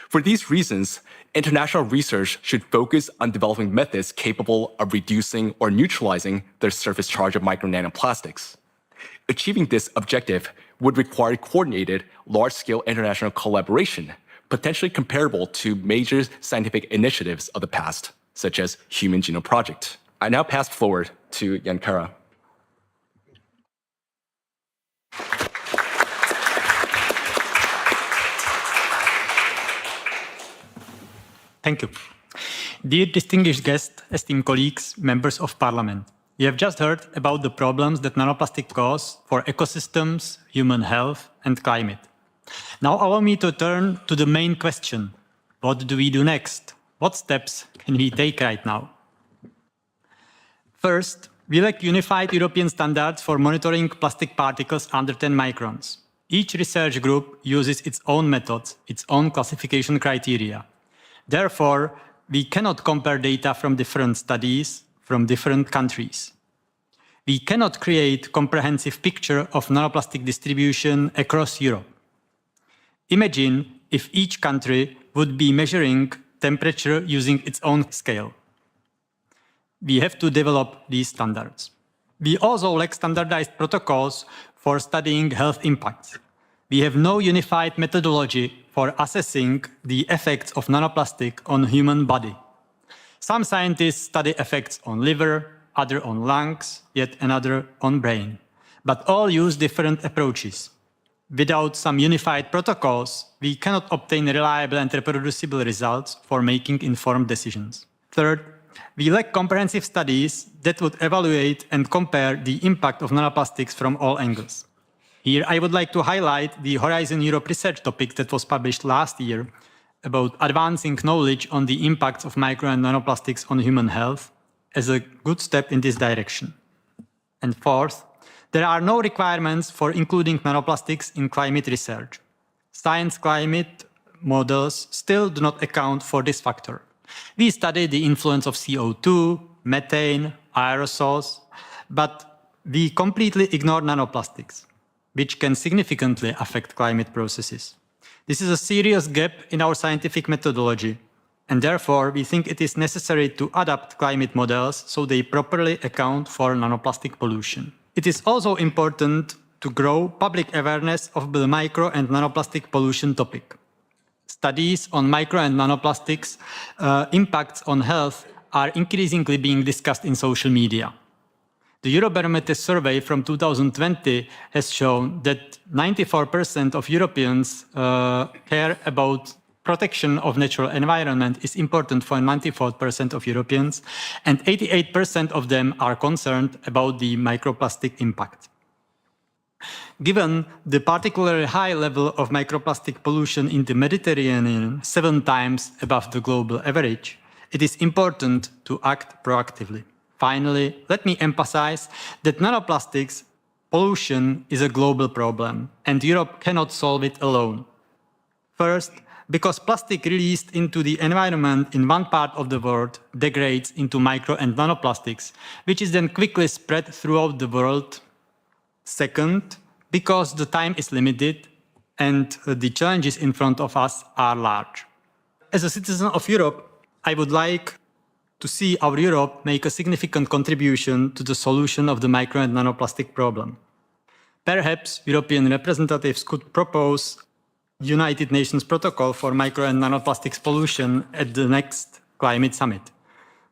For these reasons, international research should focus on developing methods capable of reducing or neutralizing the surface charge of micro nanoplastics. Achieving this objective would require coordinated, large-scale international collaboration, potentially comparable to major scientific initiatives of the past, such as Human Genome Project. I now pass forward to Jan Kara. Thank you. Dear distinguished guests, esteemed colleagues, members of parliament, we have just heard about the problems that nanoplastics cause for ecosystems, human health, and climate. Now allow me to turn to the main question. What do we do next? What steps can we take right now? First, we lack unified European standards for monitoring plastic particles under 10 microns. Each research group uses its own methods, its own classification criteria. Therefore, we cannot compare data from different studies from different countries. We cannot create a comprehensive picture of nanoplastic distribution across Europe. Imagine if each country would be measuring temperature using its own scale. We have to develop these standards. We also lack standardized protocols for studying health impacts. We have no unified methodology for assessing the effects of nanoplastic on human body. Some scientists study effects on liver, others on lungs, yet another on brain. But all use different approaches. Without some unified protocols, we cannot obtain reliable and reproducible results for making informed decisions. Third, we lack comprehensive studies that would evaluate and compare the impact of nanoplastics from all angles. Here, I would like to highlight the Horizon Europe research topic that was published last year about advancing knowledge on the impacts of micro and nanoplastics on human health as a good step in this direction. And fourth, there are no requirements for including nanoplastics in climate research. Science climate models still do not account for this factor. We study the influence of CO2, methane, aerosols, but we completely ignore nanoplastics, which can significantly affect climate processes. This is a serious gap in our scientific methodology, and therefore we think it is necessary to adapt climate models so they properly account for nanoplastic pollution. It is also important to grow public awareness of the micro and nanoplastic pollution topic. Studies on micro and nanoplastics impacts on health are increasingly being discussed in social media. The Eurobarometer survey from 2020 has shown that 94% of Europeans care about protection of natural environment is important for 94% of Europeans, and 88% of them are concerned about the microplastic impact. Given the particularly high level of microplastic pollution in the Mediterranean, 7 times above the global average, it is important to act proactively. Finally, let me emphasize that nanoplastics pollution is a global problem, and Europe cannot solve it alone. First, because plastic released into the environment in one part of the world degrades into micro and nanoplastics, which is then quickly spread throughout the world. Second, because the time is limited and the challenges in front of us are large. As a citizen of Europe, I would like to see our Europe make a significant contribution to the solution of the micro and nanoplastic problem. Perhaps European representatives could propose United Nations protocol for micro and nanoplastics pollution at the next climate summit.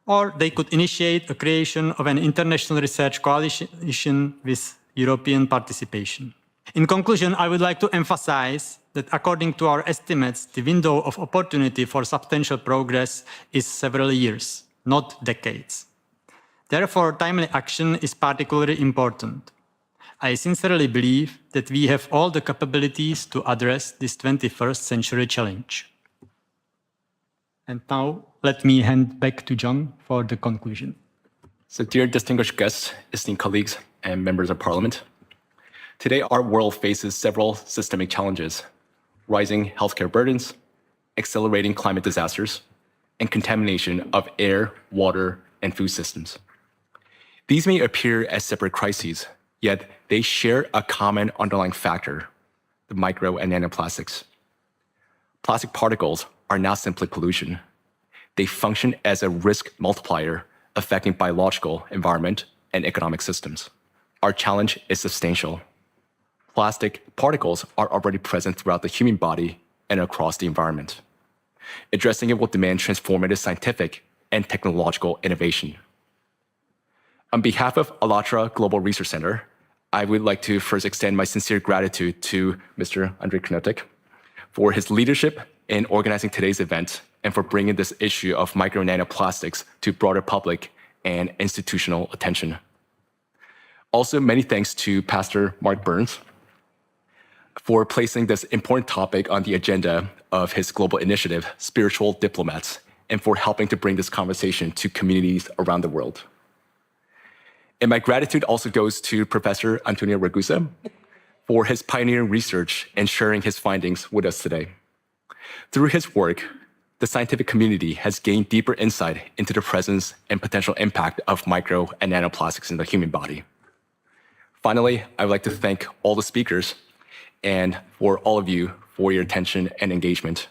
Or they could initiate a creation of an international research coalition with European participation. In conclusion, I would like to emphasize that according to our estimates, the window of opportunity for substantial progress is several years, not decades. Therefore, timely action is particularly important. I sincerely believe that we have all the capabilities to address this 21st century challenge. And now, let me hand back to John for the conclusion. So, dear distinguished guests, esteemed colleagues, and members of parliament, today our world faces several systemic challenges: rising healthcare burdens, accelerating climate disasters, and contamination of air, water, and food systems. These may appear as separate crises, yet they share a common underlying factor: the micro and nanoplastics. Plastic particles are not simply pollution. They function as a risk multiplier affecting biological, environment, and economic systems. Our challenge is substantial. Plastic particles are already present throughout the human body and across the environment. Addressing it will demand transformative scientific and technological innovation. On behalf of ALLATRA Global Research Center, I would like to first extend my sincere gratitude to Mr. Ondřej Knotek for his leadership in organizing today's event and for bringing this issue of micro and nanoplastics to broader public and institutional attention. Also, many thanks to Pastor Mark Burns for placing this important topic on the agenda of his global initiative, Spiritual Diplomats, and for helping to bring this conversation to communities around the world. And my gratitude also goes to Professor Antonio Ragusa for his pioneering research and sharing his findings with us today. Through his work, the scientific community has gained deeper insight into the presence and potential impact of micro and nanoplastics in the human body. Finally, I would like to thank all the speakers and for all of you for your attention and engagement.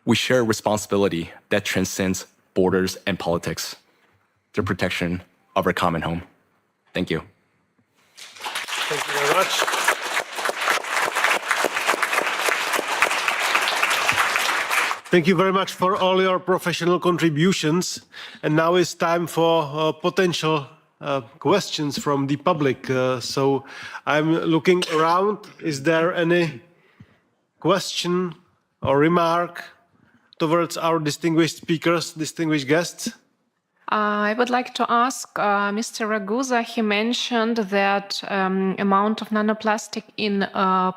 We share a responsibility that transcends borders and politics, the protection of our common home. Thank you. Thank you very much. Thank you very much for all your professional contributions. And now it's time for potential questions from the public. So I'm looking around. Is there any question or remark towards our distinguished speakers, distinguished guests? I would like to ask Mr. Ragusa. He mentioned that amount of nanoplastic in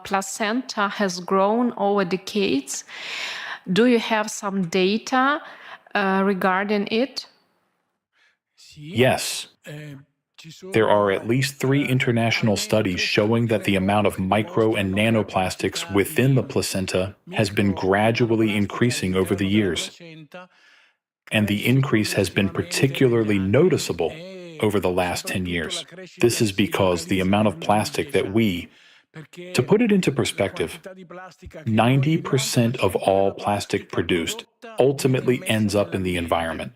placenta has grown over decades. Do you have some data regarding it? Yes. There are at least 3 international studies showing that the amount of micro and nanoplastics within the placenta has been gradually increasing over the years. And the increase has been particularly noticeable over the last 10 years. This is because the amount of plastic that to put it into perspective, 90% of all plastic produced ultimately ends up in the environment.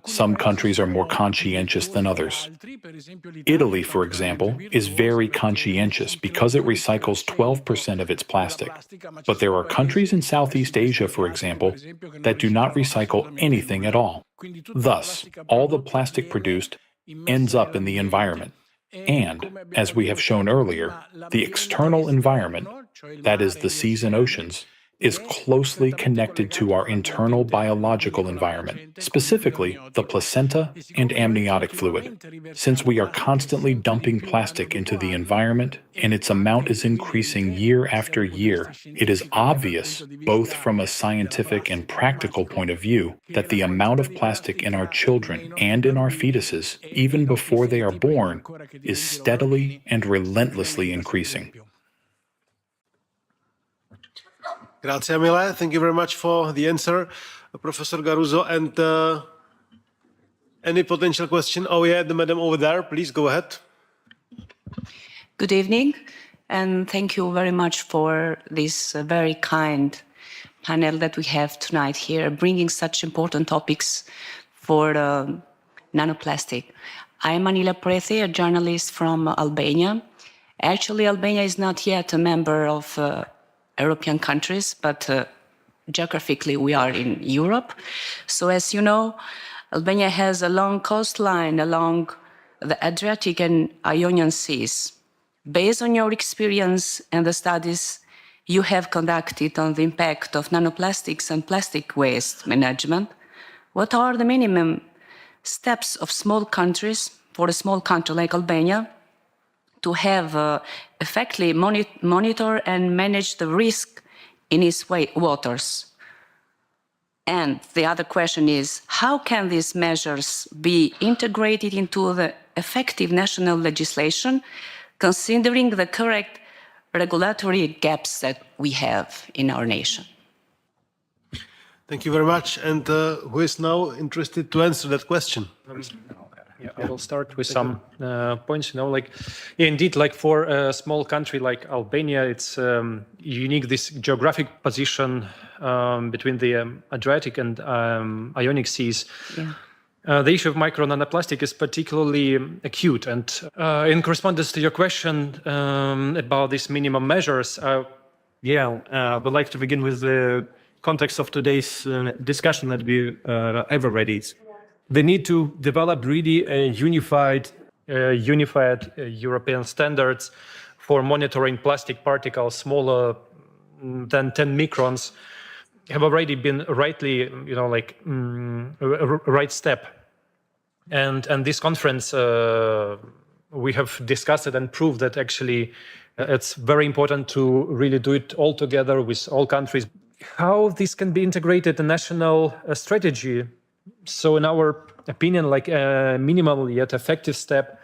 Some countries are more conscientious than others. Italy, for example, is very conscientious because it recycles 12% of its plastic. But there are countries in Southeast Asia, for example, that do not recycle anything at all. Thus, all the plastic produced ends up in the environment. And, as we have shown earlier, the external environment, that is the seas and oceans, is closely connected to our internal biological environment, specifically the placenta and amniotic fluid. Since we are constantly dumping plastic into the environment and its amount is increasing year after year, it is obvious, both from a scientific and practical point of view, that the amount of plastic in our children and in our fetuses, even before they are born, is steadily and relentlessly increasing. Grazie mille. Thank you very much for the answer, Professor Garuzzo. And any potential question? Oh yeah, the madam over there, please go ahead. Good evening, and thank you very much for this very kind panel that we have tonight here, bringing such important topics for nanoplastic. I'm Anila Prethi, a journalist from Albania. Actually, Albania is not yet a member of European countries, but geographically we are in Europe. So as you know, Albania has a long coastline along the Adriatic and Ionian Seas. Based on your experience and the studies you have conducted on the impact of nanoplastics and plastic waste management, what are the minimum steps of small countries, for a small country like Albania, to have effectively monitor and manage the risk in its waters? And the other question is, how can these measures be integrated into the effective national legislation, considering the correct regulatory gaps that we have in our nation? Thank you very much. And who is now interested to answer that question? Yeah, I will start with some points. Indeed, for a small country like Albania, it's unique, this geographic position between the Adriatic and Ionic Seas. Yeah. The issue of micro nanoplastic is particularly acute. And in correspondence to your question about these minimum measures, I would like to begin with the context of today's discussion that we have already. The need to develop really a unified European standards for monitoring plastic particles smaller than 10 microns have already been rightly, a right step. And this conference, we have discussed it and proved that actually it's very important to really do it all together with all countries. How this can be integrated in national strategy? So in our opinion, a minimal yet effective step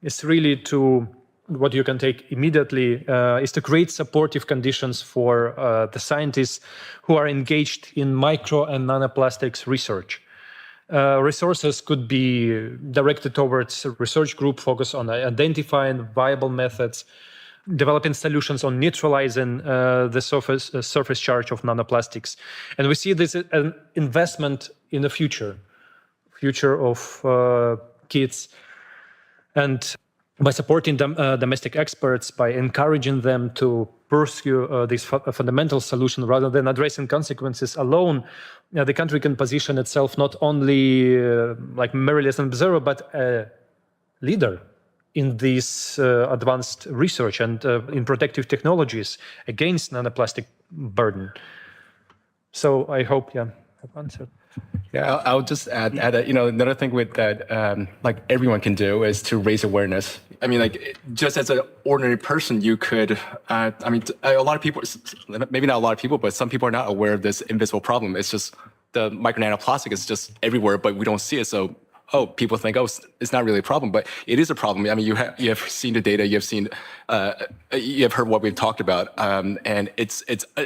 is really to, what you can take immediately, is to create supportive conditions for the scientists who are engaged in micro and nanoplastics research. Resources could be directed towards a research group focused on identifying viable methods, developing solutions on neutralizing the surface charge of nanoplastics. And we see this as an investment in the future of kids. And by supporting domestic experts, by encouraging them to pursue this fundamental solution rather than addressing consequences alone, the country can position itself not only merely as an observer, but a leader in this advanced research and in protective technologies against nanoplastic burden. So I hope, I've answered. Yeah, I'll just add that, another thing with that, everyone can do is to raise awareness. I mean, just as an ordinary person, you could, a lot of people, maybe not a lot of people, but some people are not aware of this invisible problem. It's just the micro nanoplastic is just everywhere, but we don't see it. So oh, people think, oh, it's not really a problem, but it is a problem. I mean, you have seen the data, you have heard what we've talked about, and it's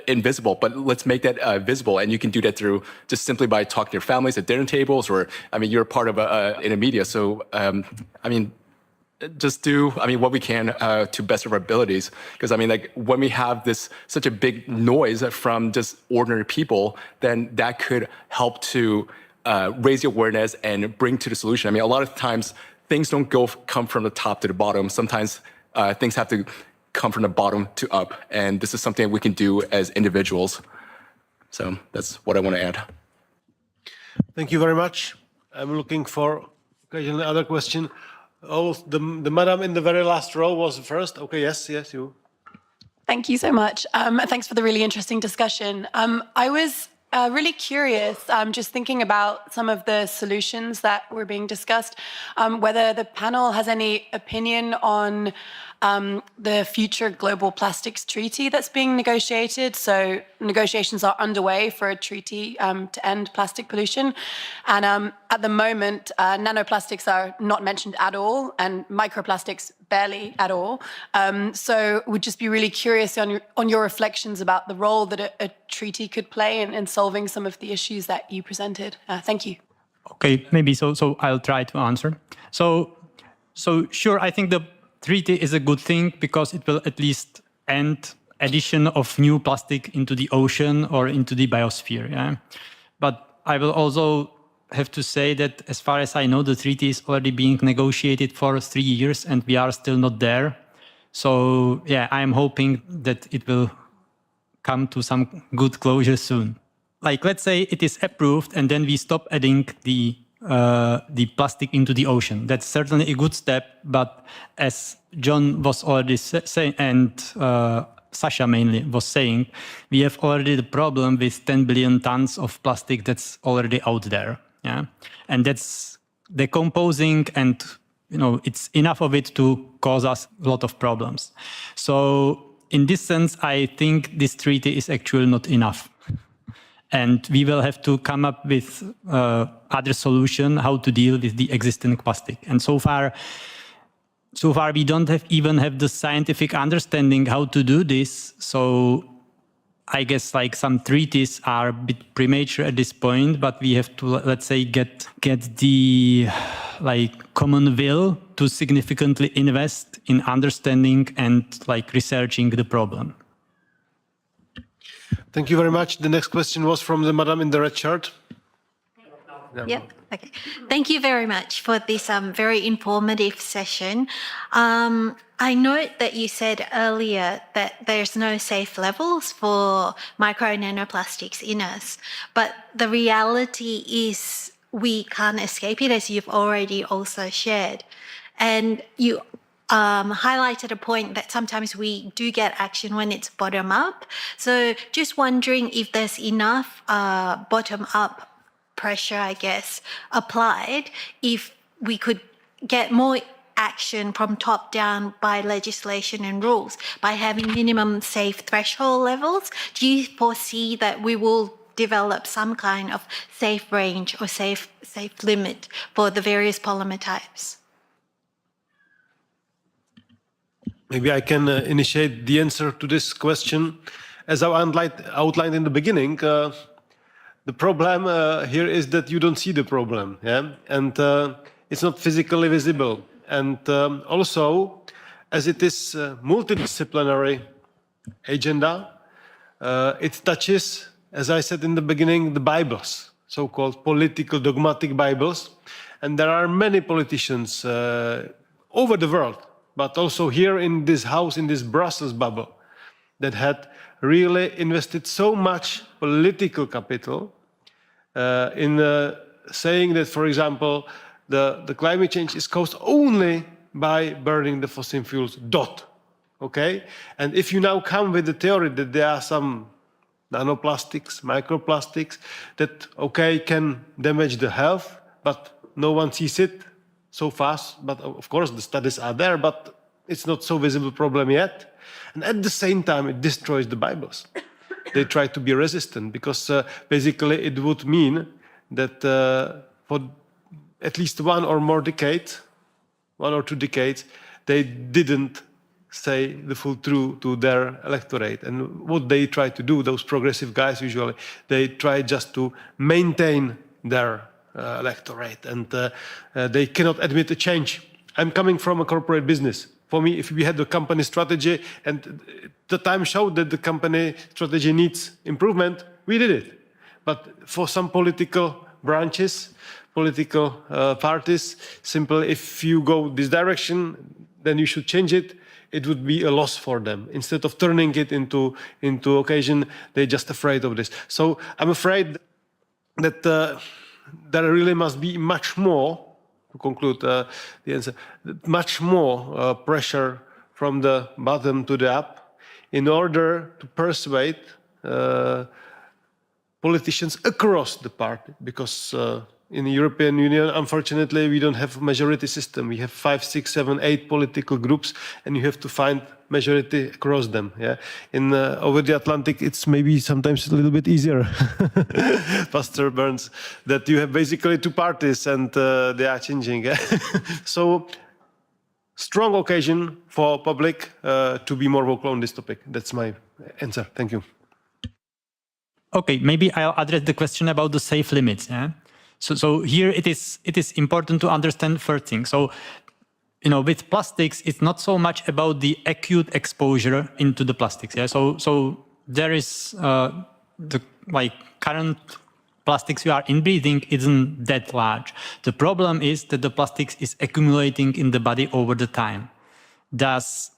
invisible. But let's make that visible, and you can do that through just simply by talking to your families at dinner tables, or I mean, you're part of in a media. So I mean, just do what we can to best of our abilities, because I mean, like when we have such a big noise from just ordinary people, then that could help to raise the awareness and bring to the solution. I mean, a lot of times things don't come from the top to the bottom. Sometimes things have to come from the bottom to up, and this is something we can do as individuals. So that's what I want to add. Thank you very much. I'm looking for occasionally other question. Oh, the madam in the very last row was first. Okay, yes, you. Thank you so much. Thanks for the really interesting discussion. I was really curious, just thinking about some of the solutions that were being discussed, whether the panel has any opinion on the future global plastics treaty that's being negotiated. So negotiations are underway for a treaty to end plastic pollution. And at the moment, nanoplastics are not mentioned at all, and microplastics barely at all. So would just be really curious on your reflections about the role that a treaty could play in solving some of the issues that you presented. Thank you. Okay, maybe so I'll try to answer. So sure, I think the treaty is a good thing because it will at least end addition of new plastic into the ocean or into the biosphere. Yeah? But I will also have to say that as far as I know, the treaty is already being negotiated for 3 years and we are still not there. So yeah, I'm hoping that it will come to some good closure soon. Like, let's say it is approved and then we stop adding the plastic into the ocean. That's certainly a good step, but as John was already saying, and Sasha mainly was saying, we have already the problem with 10 billion tons of plastic that's already out there. Yeah, and that's decomposing, and it's enough of it to cause us a lot of problems. So in this sense, I think this treaty is actually not enough. And we will have to come up with other solution how to deal with the existing plastic. And so far we don't even have the scientific understanding how to do this. So I guess like some treaties are a bit premature at this point, but we have to, let's say, get the common will to significantly invest in understanding and researching the problem. Thank you very much. The next question was from the madam in the red shirt. Yep. Okay. Thank you very much for this very informative session. I note that you said earlier that there's no safe levels for micro nanoplastics in us, but the reality is we can't escape it, as you've already also shared. And you highlighted a point that sometimes we do get action when it's bottom up. So just wondering if there's enough bottom up pressure, I guess, applied, if we could get more action from top down by legislation and rules, by having minimum safe threshold levels. Do you foresee that we will develop some kind of safe range or safe limit for the various polymer types? Maybe I can initiate the answer to this question. As I outlined in the beginning, the problem here is that you don't see the problem, yeah? And it's not physically visible. And also, as it is a multidisciplinary agenda, it touches, as I said in the beginning, the Bibles, so-called political dogmatic Bibles. And there are many politicians over the world, but also here in this house, in this Brussels bubble, that had really invested so much political capital in saying that, for example, the climate change is caused only by burning the fossil fuels, okay? And if you now come with the theory that there are some nanoplastics, microplastics, that, okay, can damage the health, but no one sees it so fast, but of course the studies are there, but it's not so visible problem yet. And at the same time, it destroys the Bibles. They try to be resistant because basically it would mean that for at least one or two decades, they didn't say the full truth to their electorate. And what they try to do, those progressive guys usually, they try just to maintain their electorate, and they cannot admit a change. I'm coming from a corporate business. For me, if we had the company strategy and the time showed that the company strategy needs improvement, we did it. But for some political branches, political parties, simple, if you go this direction, then you should change it. It would be a loss for them. Instead of turning it into occasion, they're just afraid of this. So I'm afraid that there really must be much more, to conclude the answer, much more pressure from the bottom to the up in order to persuade politicians across the party, because in the European Union, unfortunately, we don't have a majority system. We have 5, 6, 7, 8 political groups, and you have to find majority across them. Yeah, in over the Atlantic, it's maybe sometimes a little bit easier, Pastor Burns, that you have basically 2 parties and they are changing. Yeah? So, strong occasion for public to be more vocal on this topic. That's my answer. Thank you. Okay, maybe I'll address the question about the safe limits. Yeah? So here it is important to understand first thing. So, with plastics, it's not so much about the acute exposure into the plastics. Yeah. So there is the current plastics you are inbreathing isn't that large. The problem is that the plastics is accumulating in the body over the time. Thus,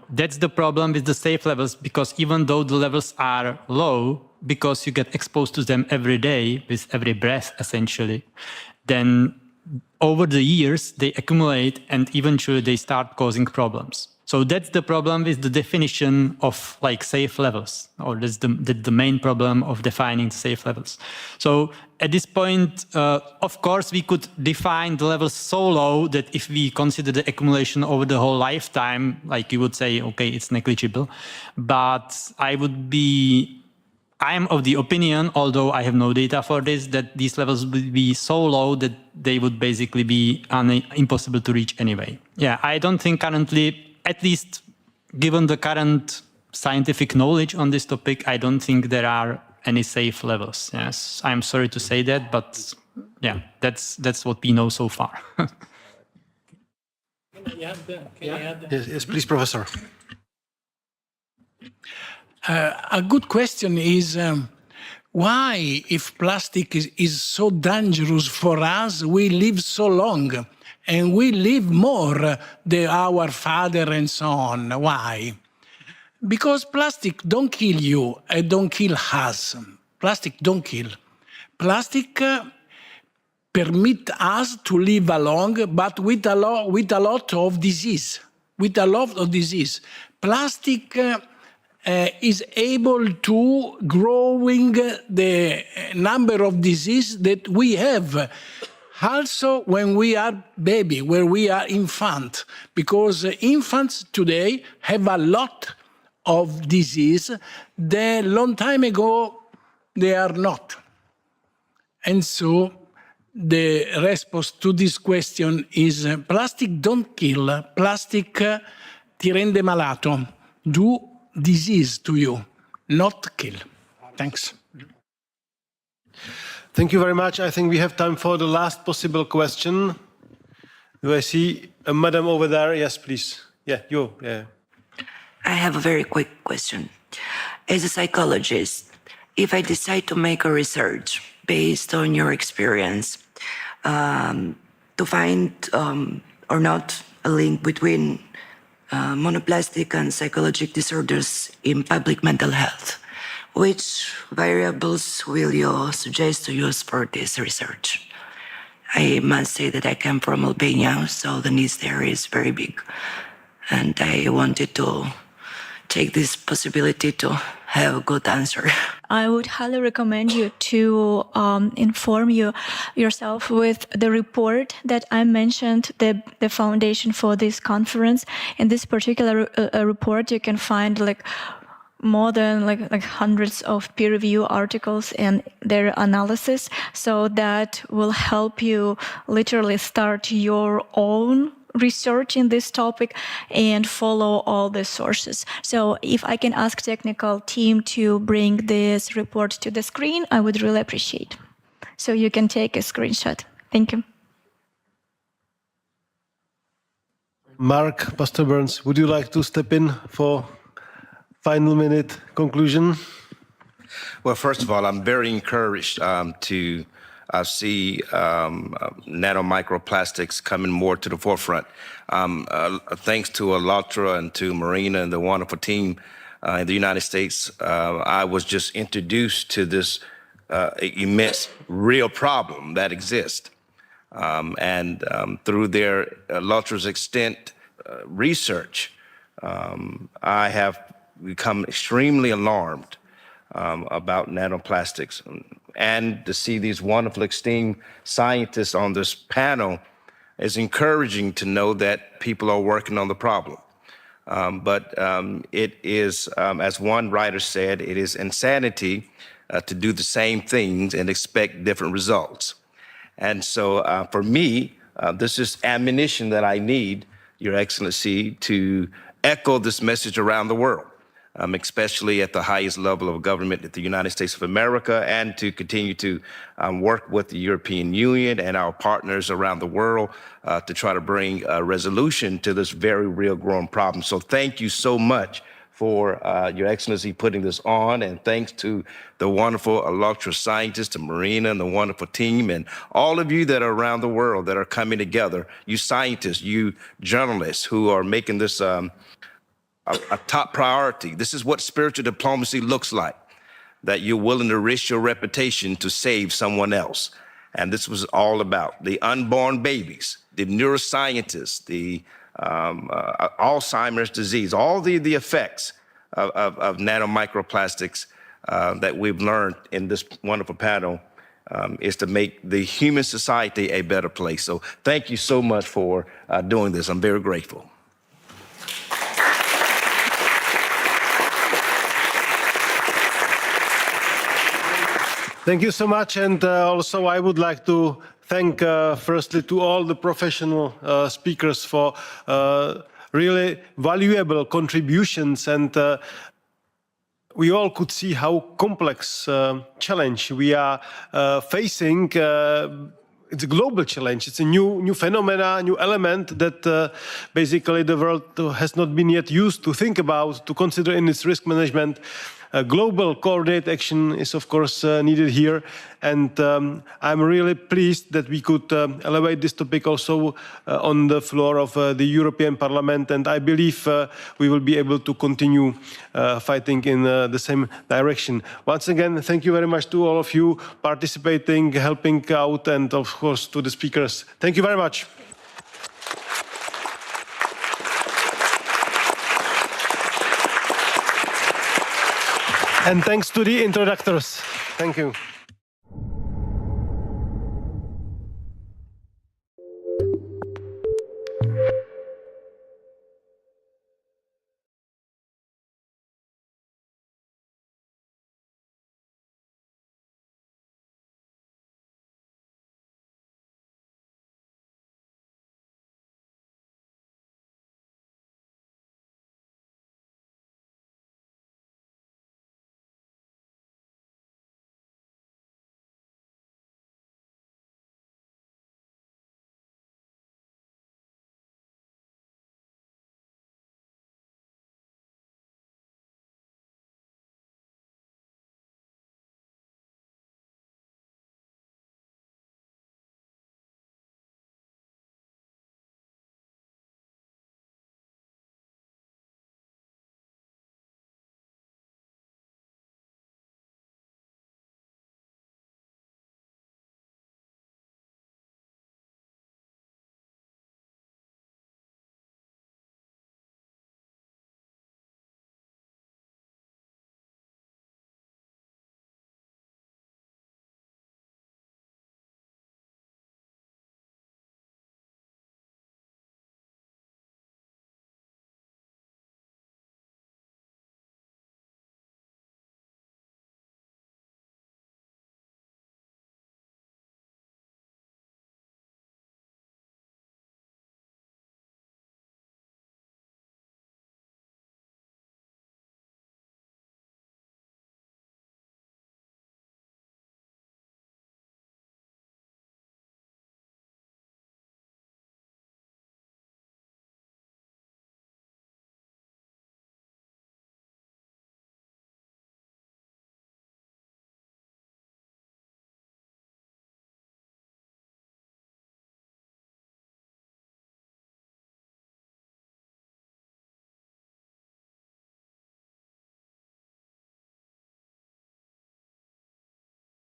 that's the problem with the safe levels, because even though the levels are low, because you get exposed to them every day with every breath, essentially, then over the years, they accumulate and eventually they start causing problems. So that's the problem with the definition of safe levels, or that's the main problem of defining safe levels. So at this point, of course, we could define the levels so low that if we consider the accumulation over the whole lifetime, you would say, okay, it's negligible. But I am of the opinion, although I have no data for this, that these levels would be so low that they would basically be impossible to reach anyway. Yeah, I don't think currently, at least given the current scientific knowledge on this topic, I don't think there are any safe levels. Yes, I'm sorry to say that, but yeah, that's what we know so far. Yes, please, Professor. A good question is why, if plastic is so dangerous for us, we live so long and we live more than our father and so on. Why? Because plastic don't kill you and don't kill us. Plastic don't kill. Plastic permit us to live along, but with a lot of disease. With a lot of disease. Plastic is able to growing the number of disease that we have. Also when we are baby, when we are infant, because infants today have a lot of disease that long time ago they are not. And so the response to this question is plastic don't kill, plastic ti rende malato, do disease to you, not kill. Thanks. Thank you very much. I think we have time for the last possible question. Do I see a madam over there? Yes, please. Yeah, you. Yeah. I have a very quick question. As a psychologist, if I decide to make a research based on your experience to find or not a link between monoplastic and psychological disorders in public mental health, which variables will you suggest to use for this research? I must say that I come from Albania, so the needs there is very big. And I wanted to take this possibility to have a good answer. I would highly recommend you to inform yourself with the report that I mentioned, the foundation for this conference. In this particular report, you can find more than like hundreds of peer review articles and their analysis. So that will help you literally start your own research in this topic and follow all the sources. So if I can ask technical team to bring this report to the screen, I would really appreciate. So you can take a screenshot. Thank you. Mark, Pastor Burns, would you like to step in for final minute conclusion? Well, first of all, I'm very encouraged to see nanomicroplastics coming more to the forefront. Thanks to ALLATRA and to Marina and the wonderful team in the United States, I was just introduced to this immense real problem that exists. Through their ALLATRA's extent research, I have become extremely alarmed about nanoplastics. And to see these wonderful esteemed scientists on this panel is encouraging to know that people are working on the problem. But it is, as one writer said, it is insanity to do the same things and expect different results. And so for me, this is ammunition that I need, Your Excellency, to echo this message around the world, especially at the highest level of government at the United States of America, and to continue to work with the European Union and our partners around the world to try to bring a resolution to this very real growing problem. So thank you so much for Your Excellency putting this on, and thanks to the wonderful ALLATRA scientists, to Marina and the wonderful team, and all of you that are around the world that are coming together, you scientists, you journalists who are making this a top priority. This is what spiritual diplomacy looks like, that you're willing to risk your reputation to save someone else. And this was all about the unborn babies, the neuroscientists, the Alzheimer's disease, all the effects of nanomicroplastics that we've learned in this wonderful panel is to make the human society a better place. So thank you so much for doing this. I'm very grateful. Thank you so much. And also I would like to thank firstly to all the professional speakers for really valuable contributions. And we all could see how complex challenge we are facing. It's a global challenge. It's a new phenomena, new element that basically the world has not been yet used to think about, to consider in its risk management. Global coordinated action is, of course, needed here. And I'm really pleased that we could elevate this topic also on the floor of the European Parliament. And I believe we will be able to continue fighting in the same direction. Once again, thank you very much to all of you participating, helping out, and of course to the speakers. Thank you very much. And thanks to the introductors. Thank you.